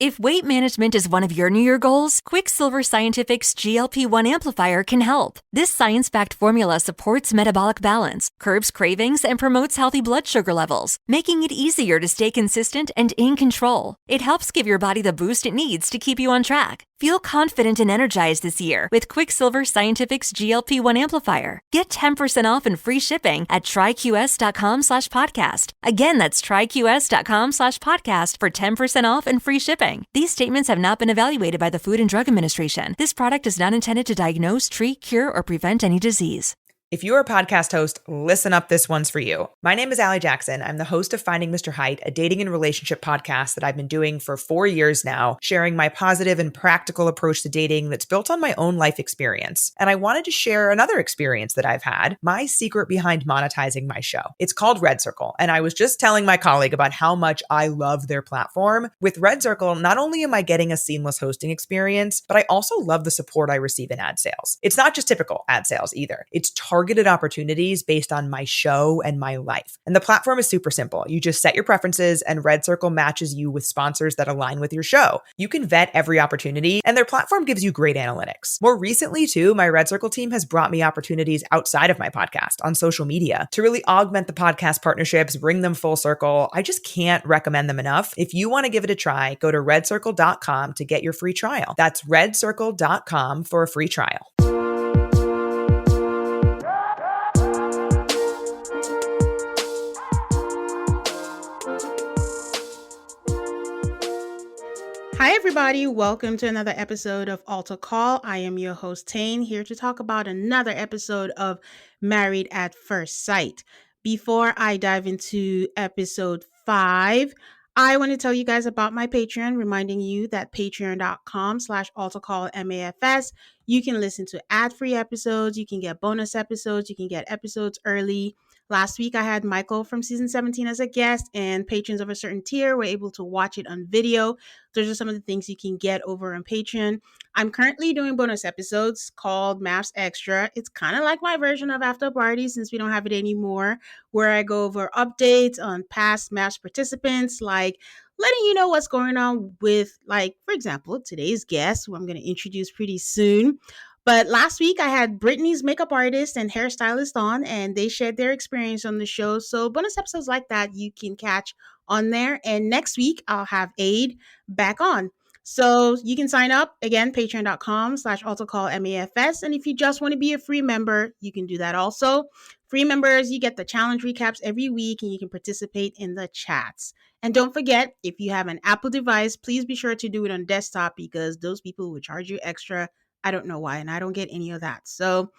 If weight management is one of your New Year goals, Quicksilver Scientific's GLP-1 amplifier can help. This science-backed formula supports metabolic balance, curbs cravings, and promotes healthy blood sugar levels, making it easier to stay consistent and in control. It helps give your body the boost it needs to keep you on track. Feel confident and energized this year with Quicksilver Scientific's GLP-1 amplifier. Get 10% off and free shipping at tryqs.com/podcast. Again, that's tryqs.com/podcast for 10% off and free shipping. These statements have not been evaluated by the Food and Drug Administration. This product is not intended to diagnose, treat, cure, or prevent any disease. If you're a podcast host, listen up, this one's for you. My name is Allie Jackson. I'm the host of Finding Mr. Height, a dating and relationship podcast that I've been doing for 4 years now, sharing my positive and practical approach to dating that's built on my own life experience. And I wanted to share another experience that I've had, my secret behind monetizing my show. It's called Red Circle, and I was just telling my colleague about how much I love their platform. With Red Circle, not only am I getting a seamless hosting experience, but I also love the support I receive in ad sales. It's not just typical ad sales either. It's targeted opportunities based on my show and my life. And the platform is super simple. You just set your preferences and Red Circle matches you with sponsors that align with your show. You can vet every opportunity and their platform gives you great analytics. More recently too, my Red Circle team has brought me opportunities outside of my podcast on social media to really augment the podcast partnerships, bring them full circle. I just can't recommend them enough. If you want to give it a try, go to redcircle.com to get your free trial. That's redcircle.com for a free trial. Hi, everybody. Welcome to another episode of Altar Call. I am your host, Tane, here to talk about another episode of Married at First Sight. Before I dive into episode 5, I want to tell you guys about my Patreon, reminding you that patreon.com/altarcallmafs. You can listen to ad-free episodes. You can get bonus episodes. You can get episodes early. Last week, I had Michael from season 17 as a guest, and patrons of a certain tier were able to watch it on video. Those are some of the things you can get over on Patreon. I'm currently doing bonus episodes called MAFS Extra. It's kind of like my version of After Party since we don't have it anymore, where I go over updates on past MAFS participants, like letting you know what's going on with, like, for example, today's guest, who I'm going to introduce pretty soon. But last week, I had Brittany's makeup artist and hairstylist on, and they shared their experience on the show. So bonus episodes like that you can catch on there. And next week, I'll have Aid back on. So you can sign up, again, patreon.com/altarcallmafs. And if you just want to be a free member, you can do that also. Free members, you get the challenge recaps every week, and you can participate in the chats. And don't forget, if you have an Apple device, please be sure to do it on desktop because those people will charge you extra. I don't know why, and I don't get any of that. So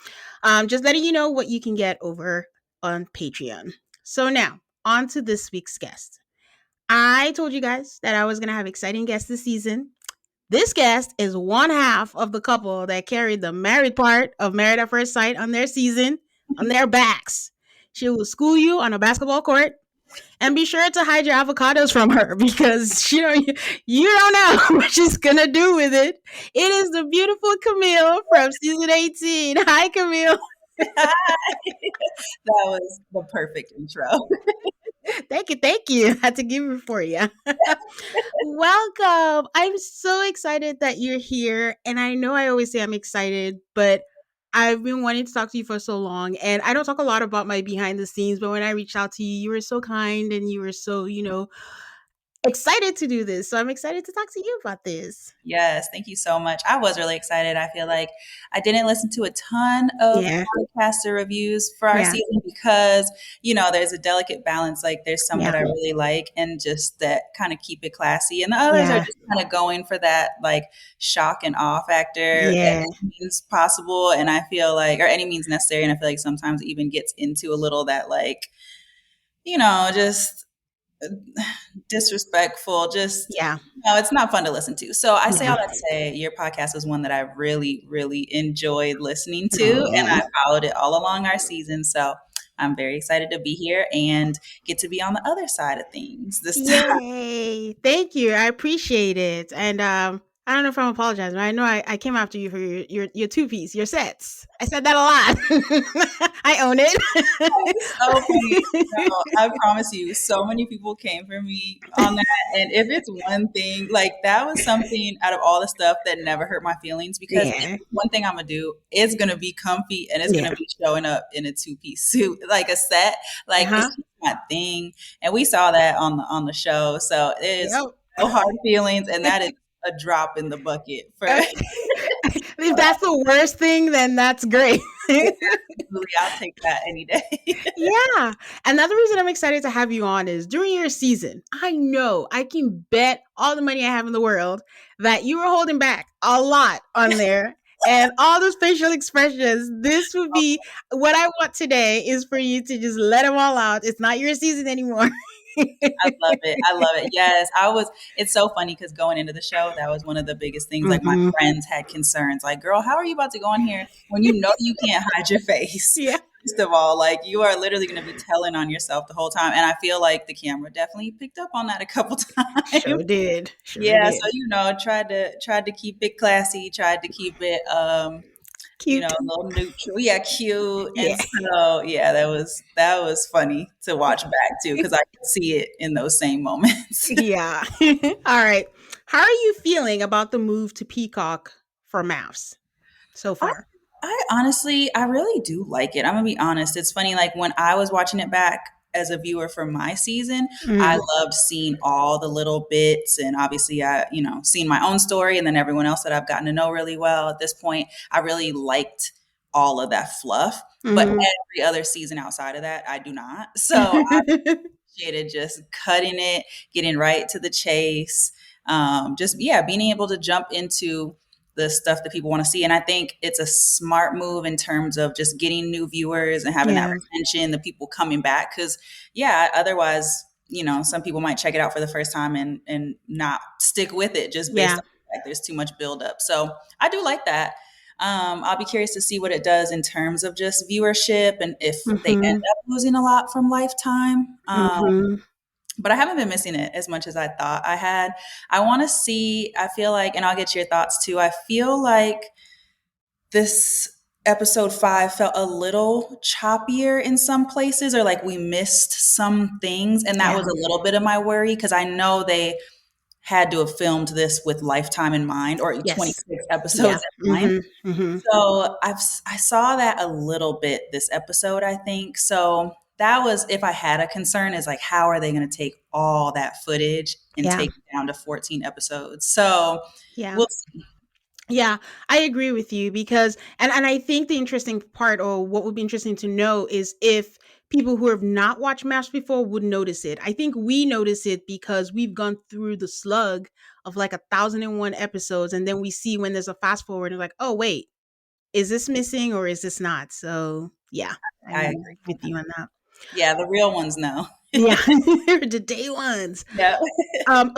just letting you know what you can get over on Patreon. So now, on to this week's guest. I told you guys that I was going to have exciting guests this season. This guest is one half of the couple that carried the married part of Married at First Sight on their season, on their backs. She will school you on a basketball court. And be sure to hide your avocados from her because you don't know what she's going to do with it. It is the beautiful Camille from season 18. Hi, Camille. Hi. That was the perfect intro. Thank you. I had to give it for you. Welcome. I'm so excited that you're here. And I know I always say I'm excited, but I've been wanting to talk to you for so long, and I don't talk a lot about my behind the scenes, but when I reached out to you, you were so kind and you were so, excited to do this. So I'm excited to talk to you about this. Yes, thank you so much. I was really excited. I feel like I didn't listen to a ton of podcaster reviews for our season because, there's a delicate balance. Like there's some that I really like and just that kind of keep it classy. And the others are just kind of going for that like shock and awe factor at any means possible. And I feel like, or any means necessary. And I feel like sometimes it even gets into a little that like, just disrespectful, it's not fun to listen to. So I say all that to say your podcast was one that I really, really enjoyed listening to, and I followed it all along our season. So I'm very excited to be here and get to be on the other side of things this time. Yay! Thank you. I appreciate it. And I don't know if I'm apologizing, but I know I came after you for your two piece, your sets. I said that a lot. I own it. So funny. No, I promise you, so many people came for me on that. And if it's one thing, like that was something out of all the stuff that never hurt my feelings, because if Yeah. it's one thing I'm gonna do, it's gonna be comfy and it's Yeah. gonna be showing up in a 2-piece suit, like a set. Like Uh-huh. it's just my thing. And we saw that on the show. So it is Yep. no hard feelings, and that is a drop in the bucket for If that's the worst thing, then that's great. absolutely, I'll take that any day. Yeah. Another reason I'm excited to have you on is during your season, I know I can bet all the money I have in the world that you were holding back a lot on there. And all those facial expressions, this would be what I want today is for you to just let them all out. It's not your season anymore. I love it. I love it. Yes, it's so funny because going into the show, that was one of the biggest things. Like my Mhm. friends had concerns, like, girl, how are you about to go on here when you know you can't hide your face? Yeah. First of all, like you are literally going to be telling on yourself the whole time. And I feel like the camera definitely picked up on that a couple times. Sure did. Sure Yeah. did. So, tried to keep it classy, tried to keep it, Cute. a little neutral. Yeah, cute. And Yeah. so, yeah, that was funny to watch back too, because I could see it in those same moments. Yeah. All right. How are you feeling about the move to Peacock for MAFS so I, far? I honestly, I really do like it. I'm gonna be honest. It's funny, like when I was watching it back as a viewer for my season, I Mm. loved seeing all the little bits, and obviously I, seen my own story and then everyone else that I've gotten to know really well at this point. I really liked all of that fluff. But Mhm. every other season outside of that, I do not. So appreciated just cutting it, getting right to the chase. Just yeah, being able to jump into the stuff that people want to see. And I think it's a smart move in terms of just getting new viewers and having that Yeah. retention, the people coming back. Cause yeah, otherwise, some people might check it out for the first time and not stick with it just based Yeah. on the fact there's too much buildup. So I do like that. I'll be curious to see what it does in terms of just viewership and if they end Mhm. up losing a lot from Lifetime. Mhm. But I haven't been missing it as much as I thought I had. I want to see, I feel like, and I'll get your thoughts too. I feel like this episode 5 felt a little choppier in some places, or like we missed some things. And that Yeah. was a little bit of my worry, because I know they had to have filmed this with Lifetime in mind, or Yes. 26 Yeah. episodes in mind. Mhm. Mhm. So I saw that a little bit this episode, I think. So that was, if I had a concern, is like, how are they going to take all that footage and Yeah. take it down to 14 episodes? So Yeah. we'll see. Yeah, I agree with you because and I think the interesting part or what would be interesting to know is if people who have not watched MASH before would notice it. I think we notice it because we've gone through the slug of like 1,001 episodes and then we see when there's a fast forward and like, oh wait, is this missing or is this not? So yeah, I I'm agree. with you on that. Yeah, the real ones know. Yeah, the day ones. Yeah.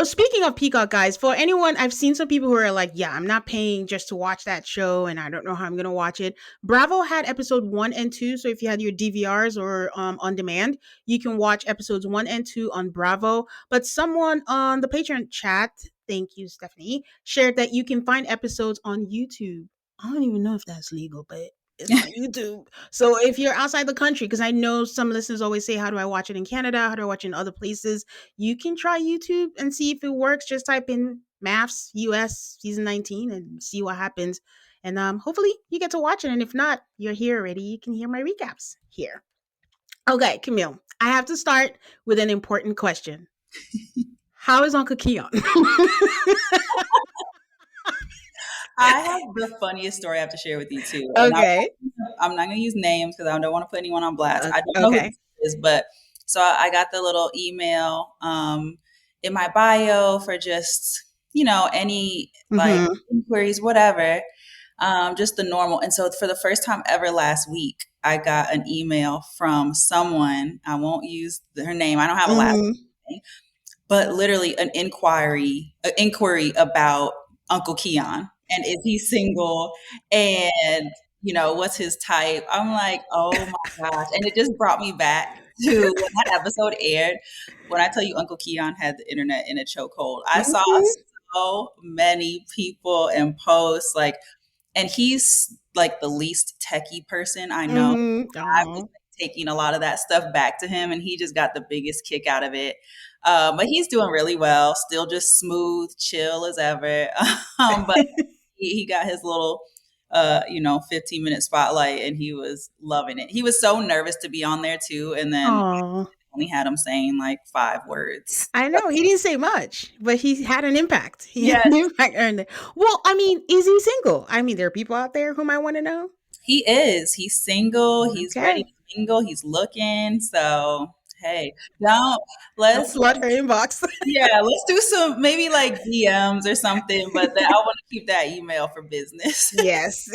Speaking of Peacock, guys, for anyone, I've seen some people who are like, yeah, I'm not paying just to watch that show and I don't know how I'm going to watch it. Bravo had episode 1 and 2. So if you had your DVRs or on demand, you can watch episodes 1 and 2 on Bravo. But someone on the Patreon chat, thank you, Stephanie, shared that you can find episodes on YouTube. I don't even know if that's legal, but it's on YouTube. So if you're outside the country, because I know some listeners always say, how do I watch it in Canada? How do I watch it in other places? You can try YouTube and see if it works. Just type in MAFS US season 19 and see what happens. And hopefully you get to watch it. And if not, you're here already. You can hear my recaps here. Okay, Camille, I have to start with an important question. How is Uncle Keon? I have the funniest story I have to share with you too. Okay. I'm not going to use names because I don't want to put anyone on blast. I don't know who Okay. this is, but so I got the little email in my bio for just, any like Mm-hmm. inquiries, whatever, just the normal. And so for the first time ever last week, I got an email from someone. I won't use her name. I don't have a last Mm-hmm. name, but literally an inquiry about Uncle Keon, and is he single, and what's his type. I'm like, oh my gosh. And it just brought me back to when that episode aired. When I tell you Uncle Keon had the internet in a chokehold, I saw Mm-hmm. so many people and posts like, and he's like the least techie person I know. I was Oh. taking a lot of that stuff back to him, and he just got the biggest kick out of it. But he's doing really well, still just smooth, chill as ever. But he got his little 15-minute spotlight, and he was loving it. He was so nervous to be on there too, and then Oh. only had him saying like 5 words. I know he didn't say much, but he had an impact. He had Yes, an impact earned it. Well, I mean, is he single? I mean, there are people out there who might want to know. he is. He's single. He's ready Okay. to mingle. He's looking. So hey, don't Don't let's flood her inbox. yeah, let's do some maybe like DMs or something. But I want to keep that email for business. Yes.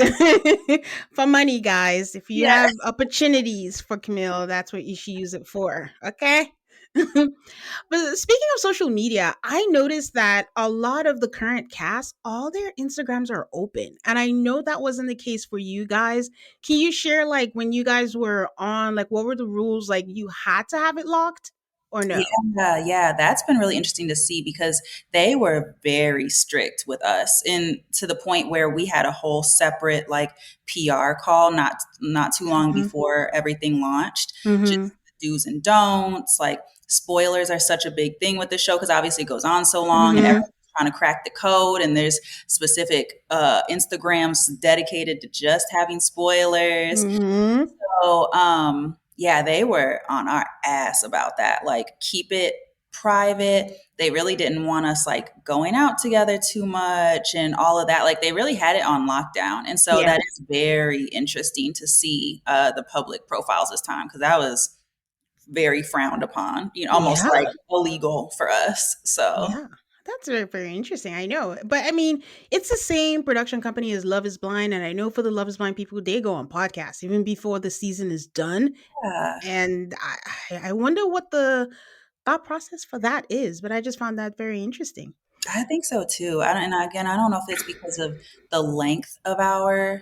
For money, guys. If you Yeah. have opportunities for Camille, that's what you should use it for. Okay. But speaking of social media, I noticed that a lot of the current cast, all their Instagrams are open. And I know that wasn't the case for you guys. Can you share, like, when you guys were on, like, what were the rules? Like, you had to have it locked or no? Yeah, that's been really interesting to see because they were very strict with us, and to the point where we had a whole separate like PR call not too long Hmm. before everything launched. Just Hmm. do's and don'ts, like spoilers are such a big thing with the show because obviously it goes on so long and Hmm. everyone's trying to crack the code, and there's specific Instagrams dedicated to just having spoilers. Hmm. So, yeah, they were on our ass about that. Like, keep it private. They really didn't want us like going out together too much and all of that. Like, they really had it on lockdown. And so Yeah. that is very interesting to see the public profiles this time because that was very frowned upon, almost like Yeah. illegal for us. So, Yeah. That's very, very interesting. I know. But I mean, it's the same production company as Love is Blind. And I know for the Love is Blind people, they go on podcasts even before the season is done. yeah, And I wonder what the thought process for that is. But I just found that very interesting. I think so too. And again, I don't know if it's because of the length of our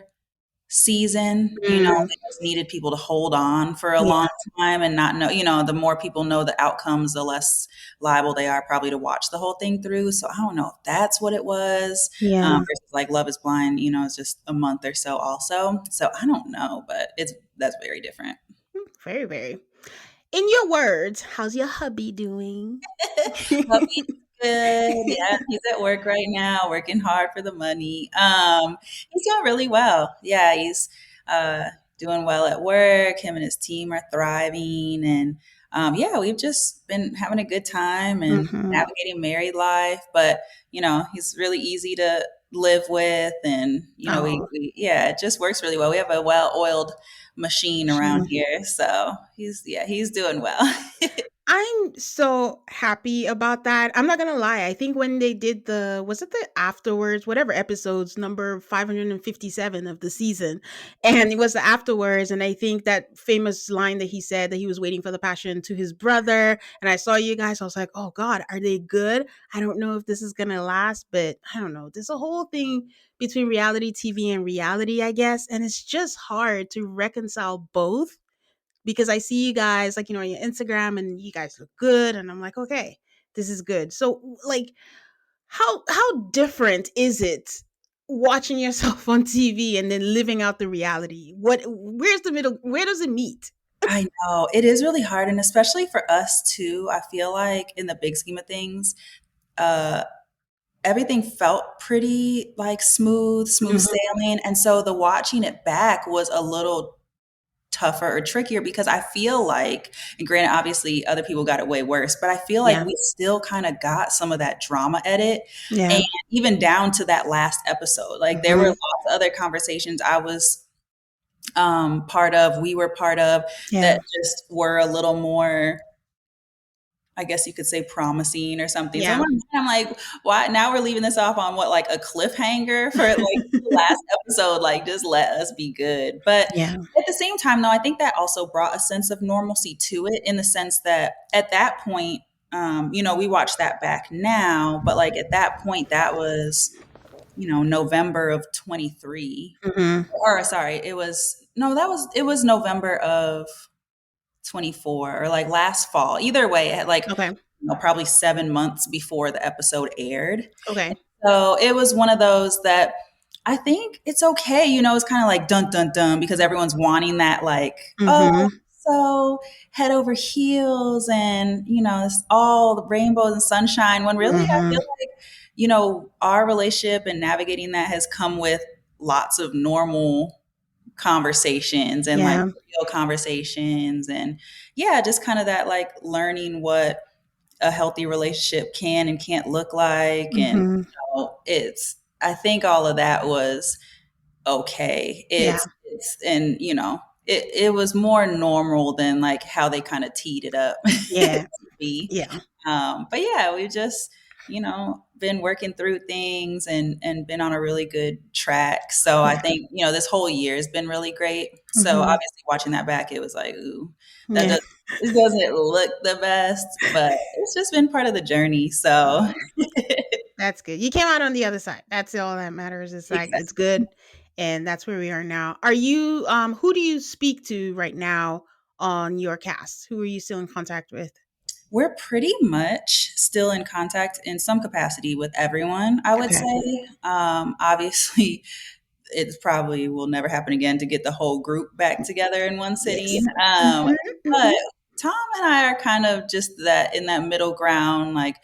season. Mm, They just needed people to hold on for a yeah. long time and not know, the more people know the outcomes, the less liable they are probably to watch the whole thing through. So I don't know if that's what it was. Yeah. Versus like Love is Blind, it's just a month or so also. So I don't know, but that's very different. Very, very. In your words, how's your hubby doing? Puppy's good. Yeah, he's at work right now, working hard for the money. He's doing really well. Yeah, he's uh, doing well at work. Him and his team are thriving, and yeah, we've just been having a good time and Hmm. navigating married life. But he's really easy to live with, and Oh, yeah, it just works really well. We have a well-oiled machine around here, so he's doing well. I'm so happy about that. I'm not gonna lie. I think when they did was it the afterwards, whatever episodes, number 557 of the season, and it was the afterwards, and I think that famous line that he said that he was waiting for the passion to his brother, and I saw you guys, I was like, oh God, are they good? I don't know if this is gonna last, but I don't know. There's a whole thing between reality TV and reality, I guess, and it's just hard to reconcile both because I see you guys like, on your Instagram and you guys look good and I'm like, okay, this is good. So like how different is it watching yourself on TV and then living out the reality? Where's the middle? Where does it meet? I know it is really hard, and especially for us too. I feel like in the big scheme of things, uh, everything felt pretty like smooth Mhm. sailing, and so the watching it back was a little tougher or trickier because I feel like, and granted, obviously other people got it way worse, but I feel like Yeah. we still kind of got some of that drama edit, Yeah. and even down to that last episode, like there were Mhm. lots of other conversations I was part of, we were part of, Yeah. that just were a little more, I guess you could say, promising or something. So Yeah. I'm like, why now we're leaving this off on what, like a cliffhanger for like the last episode? Like, just let us be good. But Yeah. at the same time, though, I think that also brought a sense of normalcy to it in the sense that at that point, we watch that back now, but like at that point, that was, November of 23. Mhm. Or sorry, it was November of 24 or like last fall. Either way, like Okay. probably 7 months before the episode aired. Okay. So it was one of those that I think it's okay. It's kind of like dun dun dun because everyone's wanting that, like, oh, Mm-hmm. so head over heels and, it's all the rainbows and sunshine, when really I Mm-hmm. feel like, our relationship and navigating that has come with lots of normal conversations and like Yeah. real conversations. And yeah, just kind of that like learning what a healthy relationship can and can't look like. And Mm-hmm. I think all of that was okay. Yeah. It was more normal than like how they kind of teed it up Yeah. to be. Yeah. But yeah, we've just, been working through things and been on a really good track. So I Yeah. think, this whole year has been really great. So Mm-hmm. obviously watching that back, it was like, ooh, that Yeah. does, it doesn't look the best, but it's just been part of the journey. So That's good. You came out on the other side. That's all that matters. It's like it's exactly. good, and that's where we are now. Are you who do you speak to right now on your cast? Who are you still in contact with? We're pretty much still in contact in some capacity with everyone, I would Okay. say. Obviously, it probably will never happen again to get the whole group back together in one sitting. Yes. Hmm. Hmm. But Tom and I are kind of just that in that middle ground, like,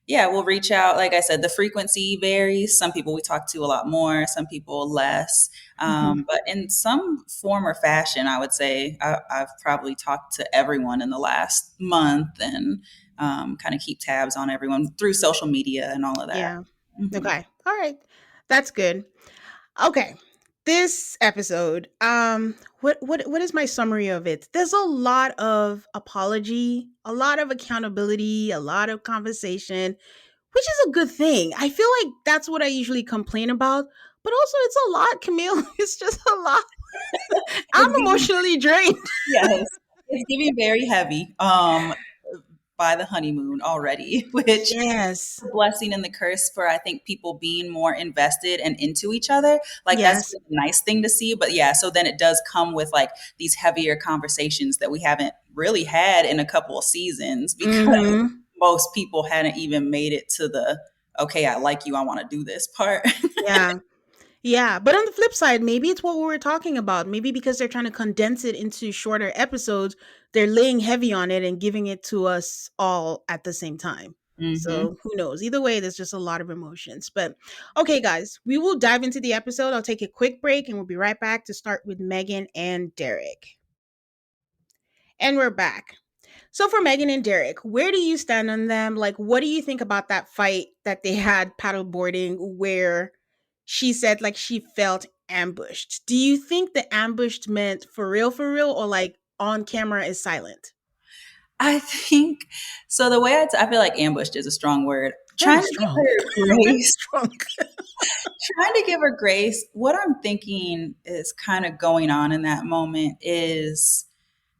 yeah, we'll reach out. Like I said, the frequency varies. Some people we talk to a lot more, some people less. Hmm. But in some form or fashion, I would say I've probably talked to everyone in the last month and kind of keep tabs on everyone through social media and all of that. Yeah. Mhm. Okay. All right. That's good. Okay. This episode, what is my summary of it? There's a lot of apology, a lot of accountability, a lot of conversation, which is a good thing. I feel like that's what I usually complain about, but also it's a lot, Camille. It's just a lot. I'm It's giving, emotionally drained. yes, it's giving very heavy by the honeymoon already, which Yes. blessing and the curse for I think people being more invested and into each other. Like that's Yes. a nice thing to see. But yeah, so then it does come with like these heavier conversations that we haven't really had in a couple of seasons because Mhm. most people hadn't even made it to the okay, I like you, I want to do this part. Yeah. Yeah, but on the flip side, maybe it's what we were talking about. Maybe because they're trying to condense it into shorter episodes, they're laying heavy on it and giving it to us all at the same time. Hmm. So who knows? Either way, there's just a lot of emotions. But okay, guys, we will dive into the episode. I'll take a quick break and we'll be right back to start with Megan and Derek. And we're back. So for Megan and Derek, where do you stand on them? Like, what do you think about that fight that they had paddleboarding where she said like she felt ambushed? Do you think the ambushed meant for real, or like on camera is silent? I think so. The way I feel like ambushed is a strong word. Very Trying to give strong. her Very grace strong. trying to give her grace. What I'm thinking is kind of going on in that moment is,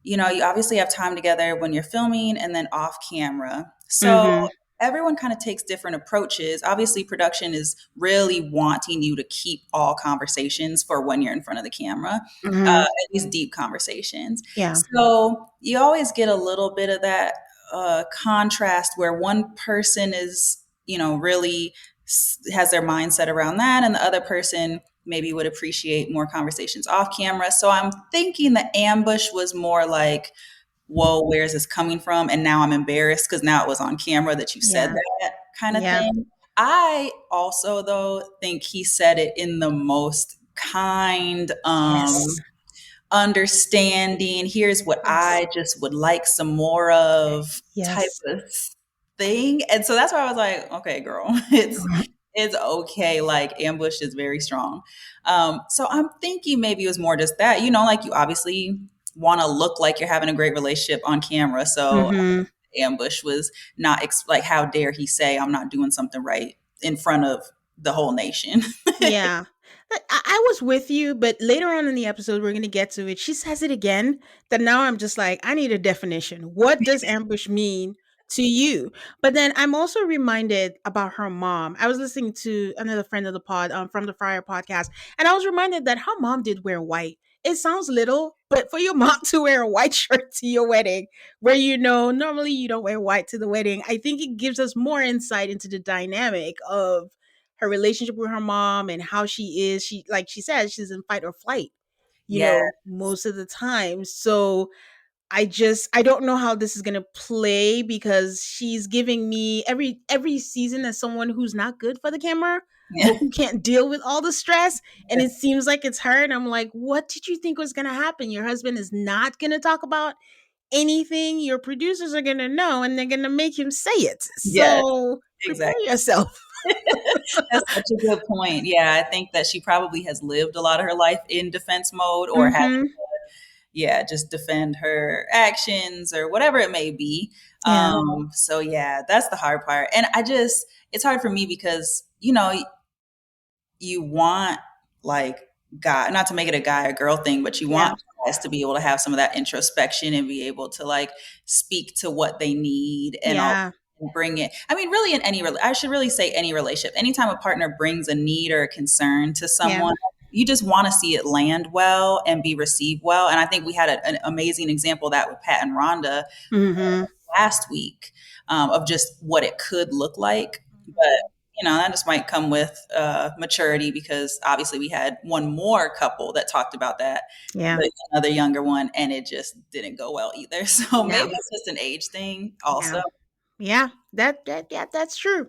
you obviously have time together when you're filming and then off camera. So Mm-hmm. everyone kind of takes different approaches. Obviously, production is really wanting you to keep all conversations for when you're in front of the camera, Mm-hmm. at least deep conversations. Yeah. So you always get a little bit of that contrast where one person is, really has their mindset around that, and the other person maybe would appreciate more conversations off camera. So I'm thinking the ambush was more like, whoa, where is this coming from? And now I'm embarrassed because now it was on camera that you said Yeah. that kind of Yeah. thing. I also, though, think he said it in the most kind, Yes. understanding, here's what Yes. I just would like some more of type Yes. of thing. And so that's why I was like, okay, girl, it's okay. Like ambush is very strong. So I'm thinking maybe it was more just that, like you obviously want to look like you're having a great relationship on camera. So Mm-hmm. ambush was not like, how dare he say I'm not doing something right in front of the whole nation. Yeah. I was with you, but later on in the episode, we're going to get to it. She says it again. That now I'm just like, I need a definition. What does ambush mean to you? But then I'm also reminded about her mom. I was listening to another friend of the pod from the Friar podcast, and I was reminded that her mom did wear white. it sounds little, but for your mom to wear a white shirt to your wedding, where normally you don't wear white to the wedding, I think it gives us more insight into the dynamic of her relationship with her mom and how she is. She, like she says, she's in fight or flight, Yeah. most of the time. So I don't know how this is gonna play, because she's giving me every season as someone who's not good for the camera, Yeah. or who can't deal with all the stress. And it seems like it's her. And I'm like, what did you think was gonna happen? Your husband is not gonna talk about anything. Your producers are gonna know, and they're gonna make him say it. Yes, So prepare exactly. yourself. That's such a good point. Yeah, I think that she probably has lived a lot of her life in defense mode, or having Mm-hmm. just defend her actions or whatever it may be. Yeah. So yeah, that's the hard part. And it's hard for me because, you want, like, guy, not to make it a guy or girl thing, but you want guys to be able to have some of that introspection and be able to, like, speak to what they need and all, Yeah. and bring it. I mean, really, in I should really say any relationship, anytime a partner brings a need or a concern to someone, you just want to see it land well and be received well. And I think we had an amazing example of that with Pat and Rhonda Mm-hmm. last week, of just what it could look like. But that just might come with maturity, because obviously we had one more couple that talked about that, Yeah. but another younger one, and it just didn't go well either. So Yeah. maybe it's just an age thing also. Yeah. That's true.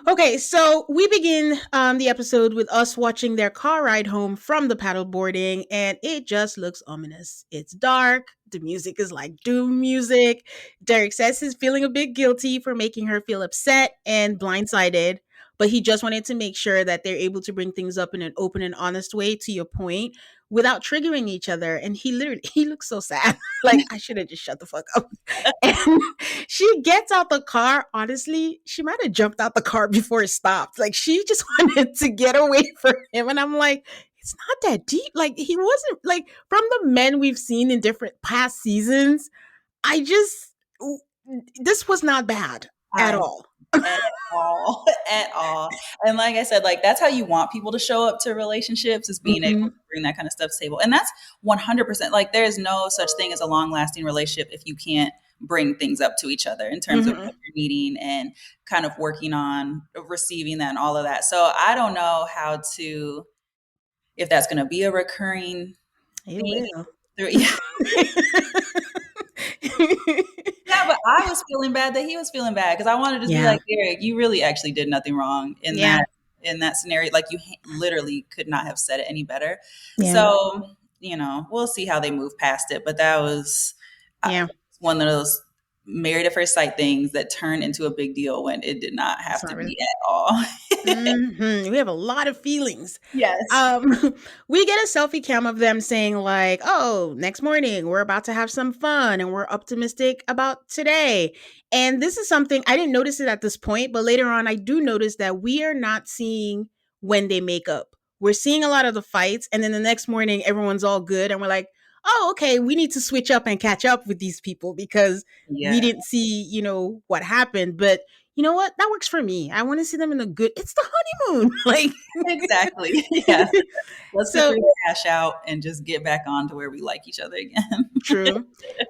Okay, so we begin the episode with us watching their car ride home from the paddleboarding, and it just looks ominous. It's dark. The music is like doom music. Derek says he's feeling a bit guilty for making her feel upset and blindsided, but he just wanted to make sure that they're able to bring things up in an open and honest way, to your point, without triggering each other. And he looks so sad. Like, I should have just shut the fuck up. And she gets out the car. Honestly, she might have jumped out the car before it stopped. Like, she just wanted to get away from him. And I'm like, it's not that deep. Like, he wasn't, like, from the men we've seen in different past seasons, I just, this was not bad at I all. At all, at all. And like I said, like, that's how you want people to show up to relationships, is being able Mm-hmm. to bring that kind of stuff to the table. And that's 100%. Like, there's no such thing as a long lasting relationship if you can't bring things up to each other in terms of Mm-hmm. what you're needing and kind of working on receiving that and all of that. So I don't know if that's going to be a recurring It theme will. through. Yeah, but I was feeling bad that he was feeling bad, because I wanted to just be Yeah. like, Derek, you really actually did nothing wrong in Yeah. that scenario. Like, you literally could not have said it any better. Yeah. So, we'll see how they move past it. But that was Yeah. one of those married at first sight things that turned into a big deal when it did not have to Sorry. be at all. Mm-hmm. We have a lot of feelings. Yes. We get a selfie cam of them saying, like, oh, next morning we're about to have some fun and we're optimistic about today. And this is something I didn't notice it at this point, but later on I do notice that we are not seeing when they make up. We're seeing a lot of the fights, and then the next morning everyone's all good and we're like, oh, okay, we need to switch up and catch up with these people because we Yeah. didn't see, what happened. But you know what? That works for me. I want to see them in a good. It's the honeymoon, like Exactly. Yeah. Let's get so. the cash out and just get back on to where we like each other again. True.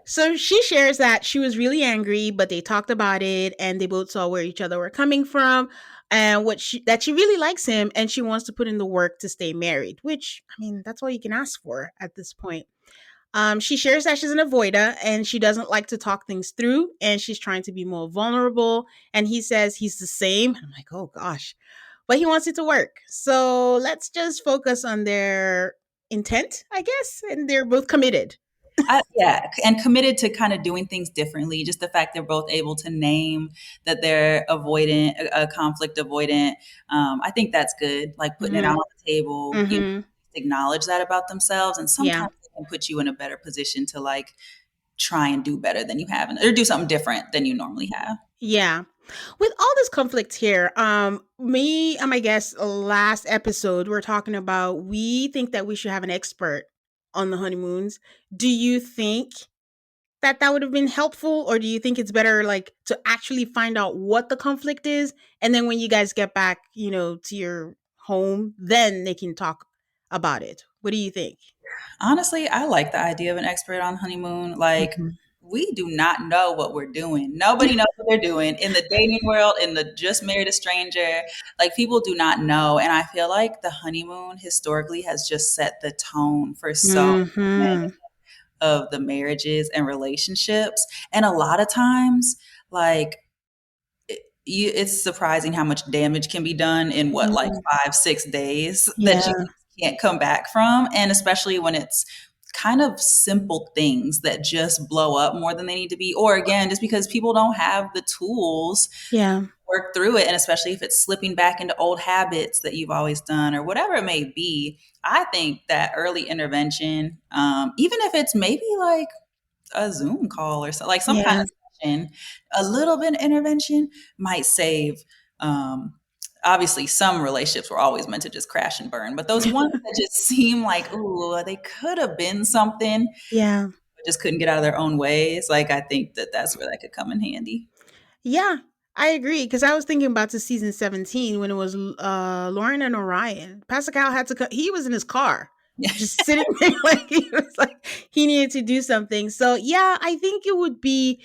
So she shares that she was really angry, but they talked about it and they both saw where each other were coming from, and that she really likes him and she wants to put in the work to stay married. Which, I mean, that's all you can ask for at this point. She shares that she's an avoider and she doesn't like to talk things through, and she's trying to be more vulnerable. And he says he's the same. I'm like, oh gosh, but he wants it to work. So let's just focus on their intent, I guess, and they're both committed. Yeah, and committed to kind of doing things differently. Just the fact they're both able to name that they're avoidant, a conflict avoidant. I think that's good. Like, putting it out on the table, Mm-hmm. acknowledge that about themselves, and Yeah. sometimes it can put you in a better position to, like, try and do better than you have, or do something different than you normally have. Yeah. With all this conflict here, me and my guest last episode, we're talking about we think that we should have an expert on the honeymoons. Do you think that would have been helpful, or do you think it's better, like, to actually find out what the conflict is, and then when you guys get back, to your home, then they can talk about it? What do you think? Honestly, I like the idea of an expert on honeymoon. Like, Mhm. we do not know what we're doing. Nobody knows what they're doing in the dating world, in the just married a stranger. Like, people do not know. And I feel like the honeymoon historically has just set the tone for so many Mhm. of the marriages and relationships. And a lot of times, like, it's surprising how much damage can be done in what, like Mhm. 5, 6 days that you Yeah. can't come back from. And especially when it's kind of simple things that just blow up more than they need to be. Or again, just because people don't have the tools to Yeah. work through it. And especially if it's slipping back into old habits that you've always done or whatever it may be. I think that early intervention, even if it's maybe like a Zoom call or so, like some kind Yeah. of session, a little bit of intervention might save. Um, Obviously, some relationships were always meant to just crash and burn, but those ones that just seem like, ooh, they could have been something, Yeah. but just couldn't get out of their own ways. Like, I think that that's where that could come in handy. Yeah, I agree because I was thinking about the season 17 when it was Lauren and Orion. Pascal had to he was in his car Yeah. just sitting there like he was like he needed to do something. So, yeah, I think it would be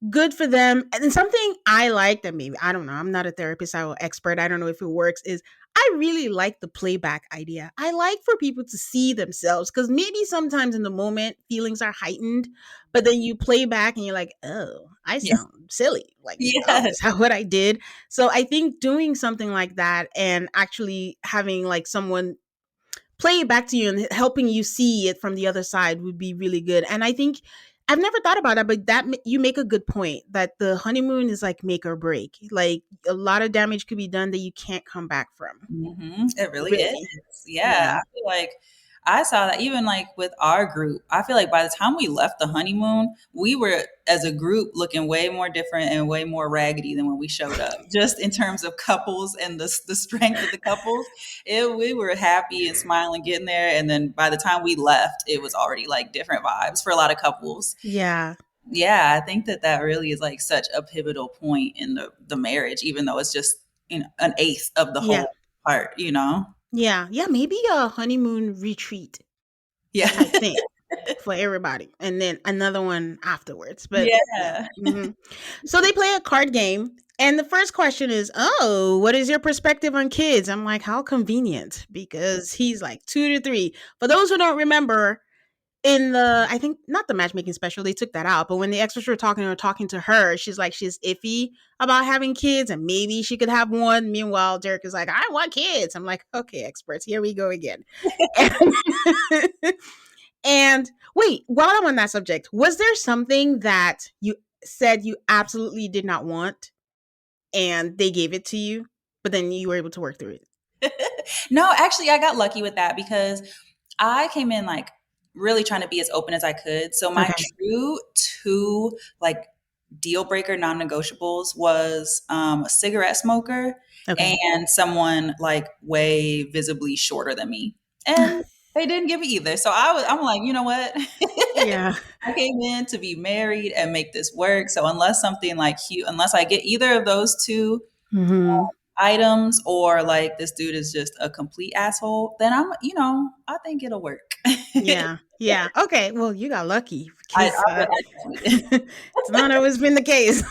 good for them. And something I like that maybe I don't know, I'm not a therapist, I'm an expert. I don't know if it works is I really like the playback idea. I like for people to see themselves because maybe sometimes in the moment feelings are heightened, but then you play back and you're like, oh, I sound silly. Like, oh, Yes. is that what I did? So I think doing something like that and actually having like someone play it back to you and helping you see it from the other side would be really good. And I think I've never thought about that, but you make a good point that the honeymoon is like make or break. Like a lot of damage could be done that you can't come back from. It really is. Really. Yeah. Yeah. I feel like I saw that even like with our group. I feel like by the time we left the honeymoon, we were as a group looking way more different and way more raggedy than when we showed up. Just in terms of couples and the strength of the couples, we were happy and smiling getting there. And then by the time we left, it was already like different vibes for a lot of couples. Yeah. Yeah, I think that that really is like such a pivotal point in the marriage, even though it's just, an eighth of the Yeah. whole part, you know? Yeah. Yeah. Maybe a honeymoon retreat Yeah. type thing for everybody and then another one afterwards. But yeah. Yeah. So they play a card game. And the first question is, oh, what is your perspective on kids? I'm like, how convenient because he's like 2 to 3. For those who don't remember, in the I think not the matchmaking special, they took that out. But when the extras were talking to her, she's like she's iffy about having kids and maybe she could have one. Meanwhile, Derek is like, I want kids. I'm like, okay, experts, here we go again. And wait, while I'm on that subject, was there something that you said you absolutely did not want and they gave it to you, but then you were able to work through it? No, actually, I got lucky with that because I came in like really trying to be as open as I could. So my Okay. true two like deal breaker non-negotiables was a cigarette smoker Okay. and someone like way visibly shorter than me. And they didn't give me either. So I'm like, you know what? Yeah. I came in to be married and make this work. So unless something like unless I get either of those two Hmm. items or like this dude is just a complete asshole, then I think it'll work. Yeah. Yeah. Okay. Well, you got lucky I, because I, I it's not always been the case.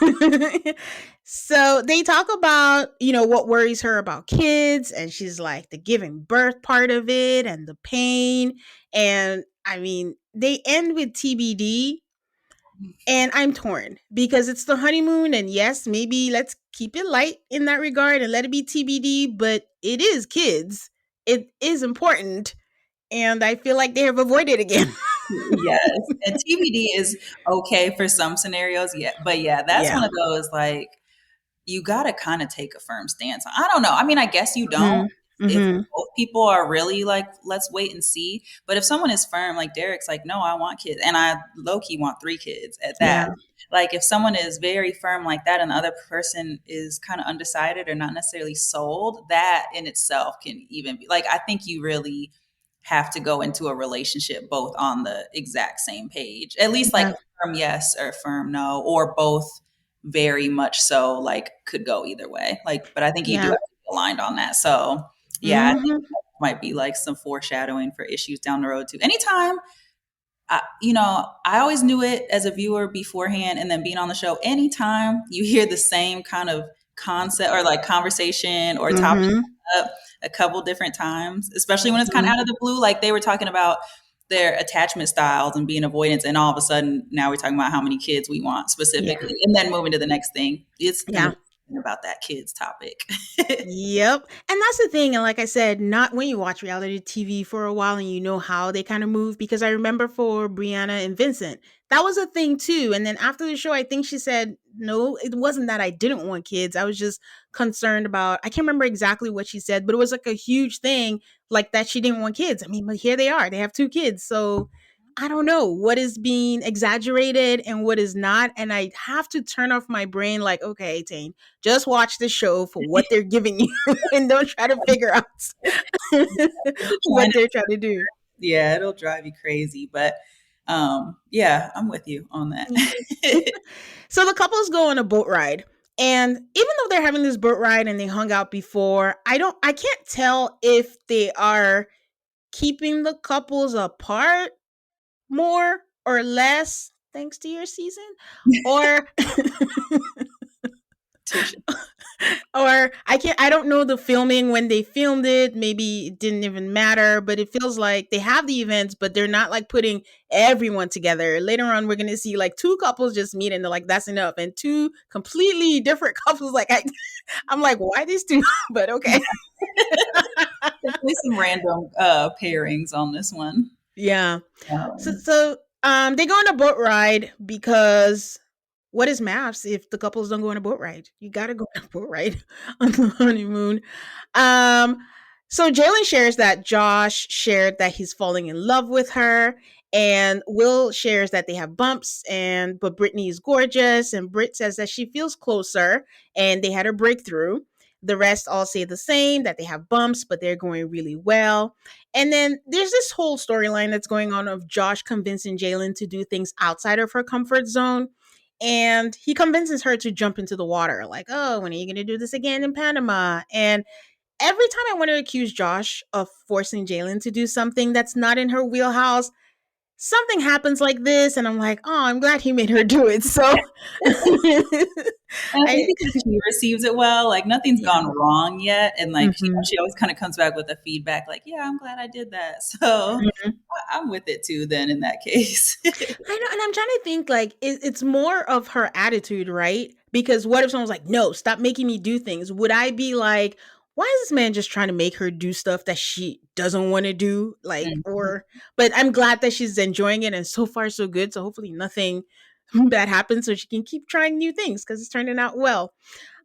So they talk about, what worries her about kids. And she's like the giving birth part of it and the pain. And I mean, they end with TBD. And I'm torn because it's the honeymoon. And yes, maybe let's keep it light in that regard and let it be TBD. But it is kids. It is important. And I feel like they have avoided again. yes, and TBD is okay for some scenarios. Yeah, but yeah, that's Yeah. one of those like you got to kind of take a firm stance. I don't know. I mean, I guess you don't. Mhm. If Mhm. both people are really like, let's wait and see. But if someone is firm, like Derek's like, no, I want kids. And I low key want 3 kids at that. Yeah. Like if someone is very firm like that and the other person is kind of undecided or not necessarily sold, that in itself can even be like, I think you really have to go into a relationship both on the exact same page, at least like Yeah. a firm yes or a firm no, or both very much so like could go either way. Like, but I think you do Yeah. have to be aligned on that. So yeah, I think Mhm. might be like some foreshadowing for issues down the road too. Anytime, I always knew it as a viewer beforehand, and then being on the show, anytime you hear the same kind of concept or like conversation or topic up a couple different times, especially when it's kind of out of the blue, like they were talking about their attachment styles and being avoidance, and all of a sudden now we're talking about how many kids we want specifically, and then moving to the next thing. It's about that kids topic. Yep. And that's the thing. And like I said, not when you watch reality TV for a while and you know how they kind of move, because I remember for Brianna and Vincent, that was a thing too. And then after the show, I think she said, no, it wasn't that I didn't want kids. I was just concerned about, I can't remember exactly what she said, but it was like a huge thing, like that she didn't want kids. I mean, but here they are. They have 2 kids. So I don't know what is being exaggerated and what is not. And I have to turn off my brain like, okay, Tane, just watch the show for what they're giving you and don't try to figure out what they're trying to do. Yeah, it'll drive you crazy. But yeah, I'm with you on that. So the couples go on a boat ride. And even though they're having this boat ride and they hung out before, I can't tell if they are keeping the couples apart more or less thanks to your season, or or I don't know the filming when they filmed it. Maybe it didn't even matter, but it feels like they have the events, but they're not like putting everyone together. Later on, we're going to see like 2 couples just meet and they're like, that's enough. And 2 completely different couples. Like I'm like, why these 2? But okay. Definitely some random pairings on this one. Yeah. So they go on a boat ride because what is MAFS if the couples don't go on a boat ride? You got to go on a boat ride on the honeymoon. So Jalen shares that Josh shared that he's falling in love with her, and Will shares that they have bumps, but Brittany is gorgeous, and Britt says that she feels closer and they had a breakthrough. The rest all say the same, that they have bumps, but they're going really well. And then there's this whole storyline that's going on of Josh convincing Jalen to do things outside of her comfort zone. And he convinces her to jump into the water. Like, oh, when are you going to do this again in Panama? And every time I want to accuse Josh of forcing Jalen to do something that's not in her wheelhouse, something happens like this, and I'm like, oh, I'm glad he made her do it. So I think because she receives it well, like nothing's gone wrong yet, and like she always kind of comes back with a feedback, like, yeah, I'm glad I did that. So I'm with it too. Then in that case, I know, and I'm trying to think like it's more of her attitude, right? Because what if someone's like, no, stop making me do things? Would I be like, why is this man just trying to make her do stuff that she doesn't want to do? Like, but I'm glad that she's enjoying it, and so far so good. So hopefully nothing bad happens, so she can keep trying new things because it's turning out well.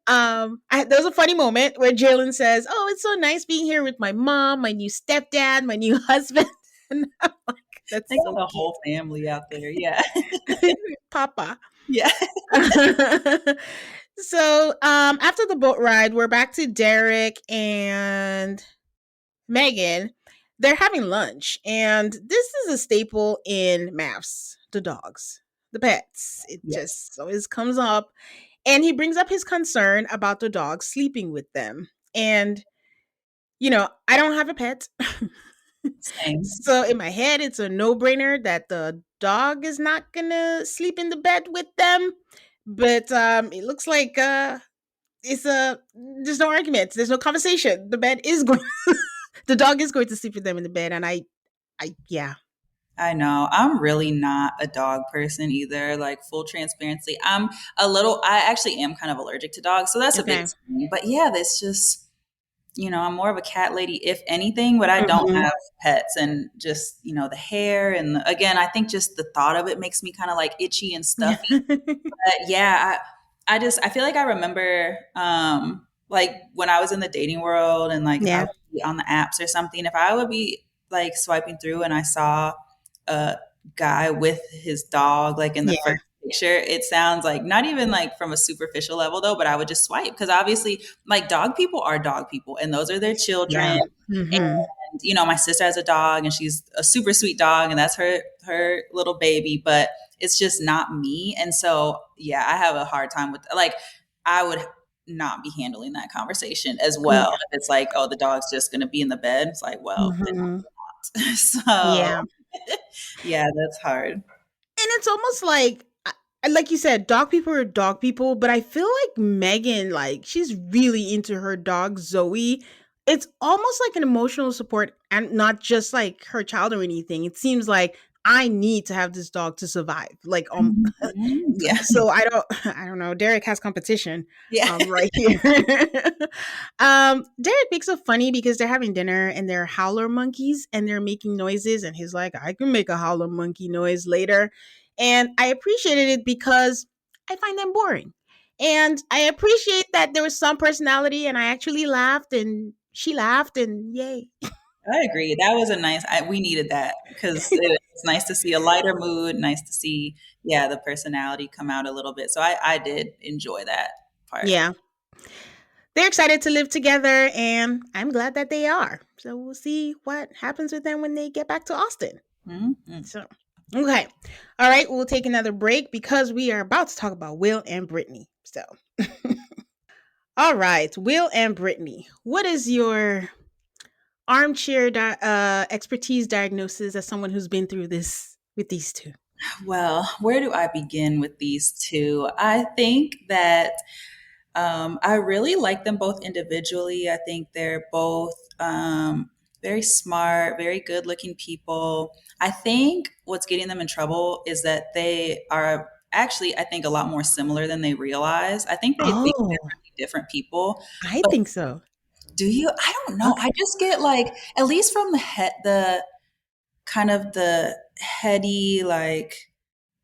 There was a funny moment where Jalen says, "Oh, it's so nice being here with my mom, my new stepdad, my new husband." And I'm like, that's so the whole family out there, yeah, Papa, yeah. So after the boat ride, we're back to Derek and Megan. They're having lunch, and this is a staple in MAFS, the dogs, the pets. It just always comes up. And he brings up his concern about the dog sleeping with them. And, I don't have a pet. Same. So in my head, it's a no-brainer that the dog is not going to sleep in the bed with them. But it looks like there's no argument. There's no conversation. The dog is going to sleep with them in the bed. And yeah. I know. I'm really not a dog person either. Like full transparency. I actually am kind of allergic to dogs. So that's a big thing. But yeah, that's just, I'm more of a cat lady, if anything, but I don't have pets, and just, the hair. And again, I think just the thought of it makes me kind of like itchy and stuffy. But yeah, I feel like I remember, like when I was in the dating world and like I would be on the apps or something, if I would be like swiping through and I saw a guy with his dog, like in the first picture, it sounds like not even like from a superficial level though, but I would just swipe because obviously like dog people are dog people and those are their children. And, my sister has a dog and she's a super sweet dog and that's her little baby, but it's just not me. And so, yeah, I have a hard time with like, I would not be handling that conversation as well. Yeah. If it's like, oh, the dog's just going to be in the bed, it's like, well, then Mhm. not. So Yeah. yeah, that's hard. And it's almost like you said, dog people are dog people, but I feel like Megan, like she's really into her dog Zoe. It's almost like an emotional support and not just like her child or anything. It seems like I need to have this dog to survive. Like Mhm. Yeah. so I don't know. Derek has competition Yeah. right here. Derek makes it funny because they're having dinner and they're howler monkeys and they're making noises and he's like, I can make a howler monkey noise later. And I appreciated it because I find them boring. And I appreciate that there was some personality and I actually laughed and she laughed and yay. I agree. That was a nice, we needed that because it's nice to see a lighter mood, nice to see, yeah, the personality come out a little bit. So I did enjoy that part. Yeah. They're excited to live together and I'm glad that they are. So we'll see what happens with them when they get back to Austin. Mm-hmm. So, okay. All right. We'll take another break because we are about to talk about Will and Brittany. So, all right. Will and Brittany, what is your armchair expertise diagnosis as someone who's been through this with these two? Well, where do I begin with these two? I think that I really like them both individually. I think they're both very smart, very good looking people. I think what's getting them in trouble is that they are actually, I think, a lot more similar than they realize. I think they think they're Oh, really different people. I But think so. do you? I don't know. Okay. I just get like, at least from the kind of the heady, like,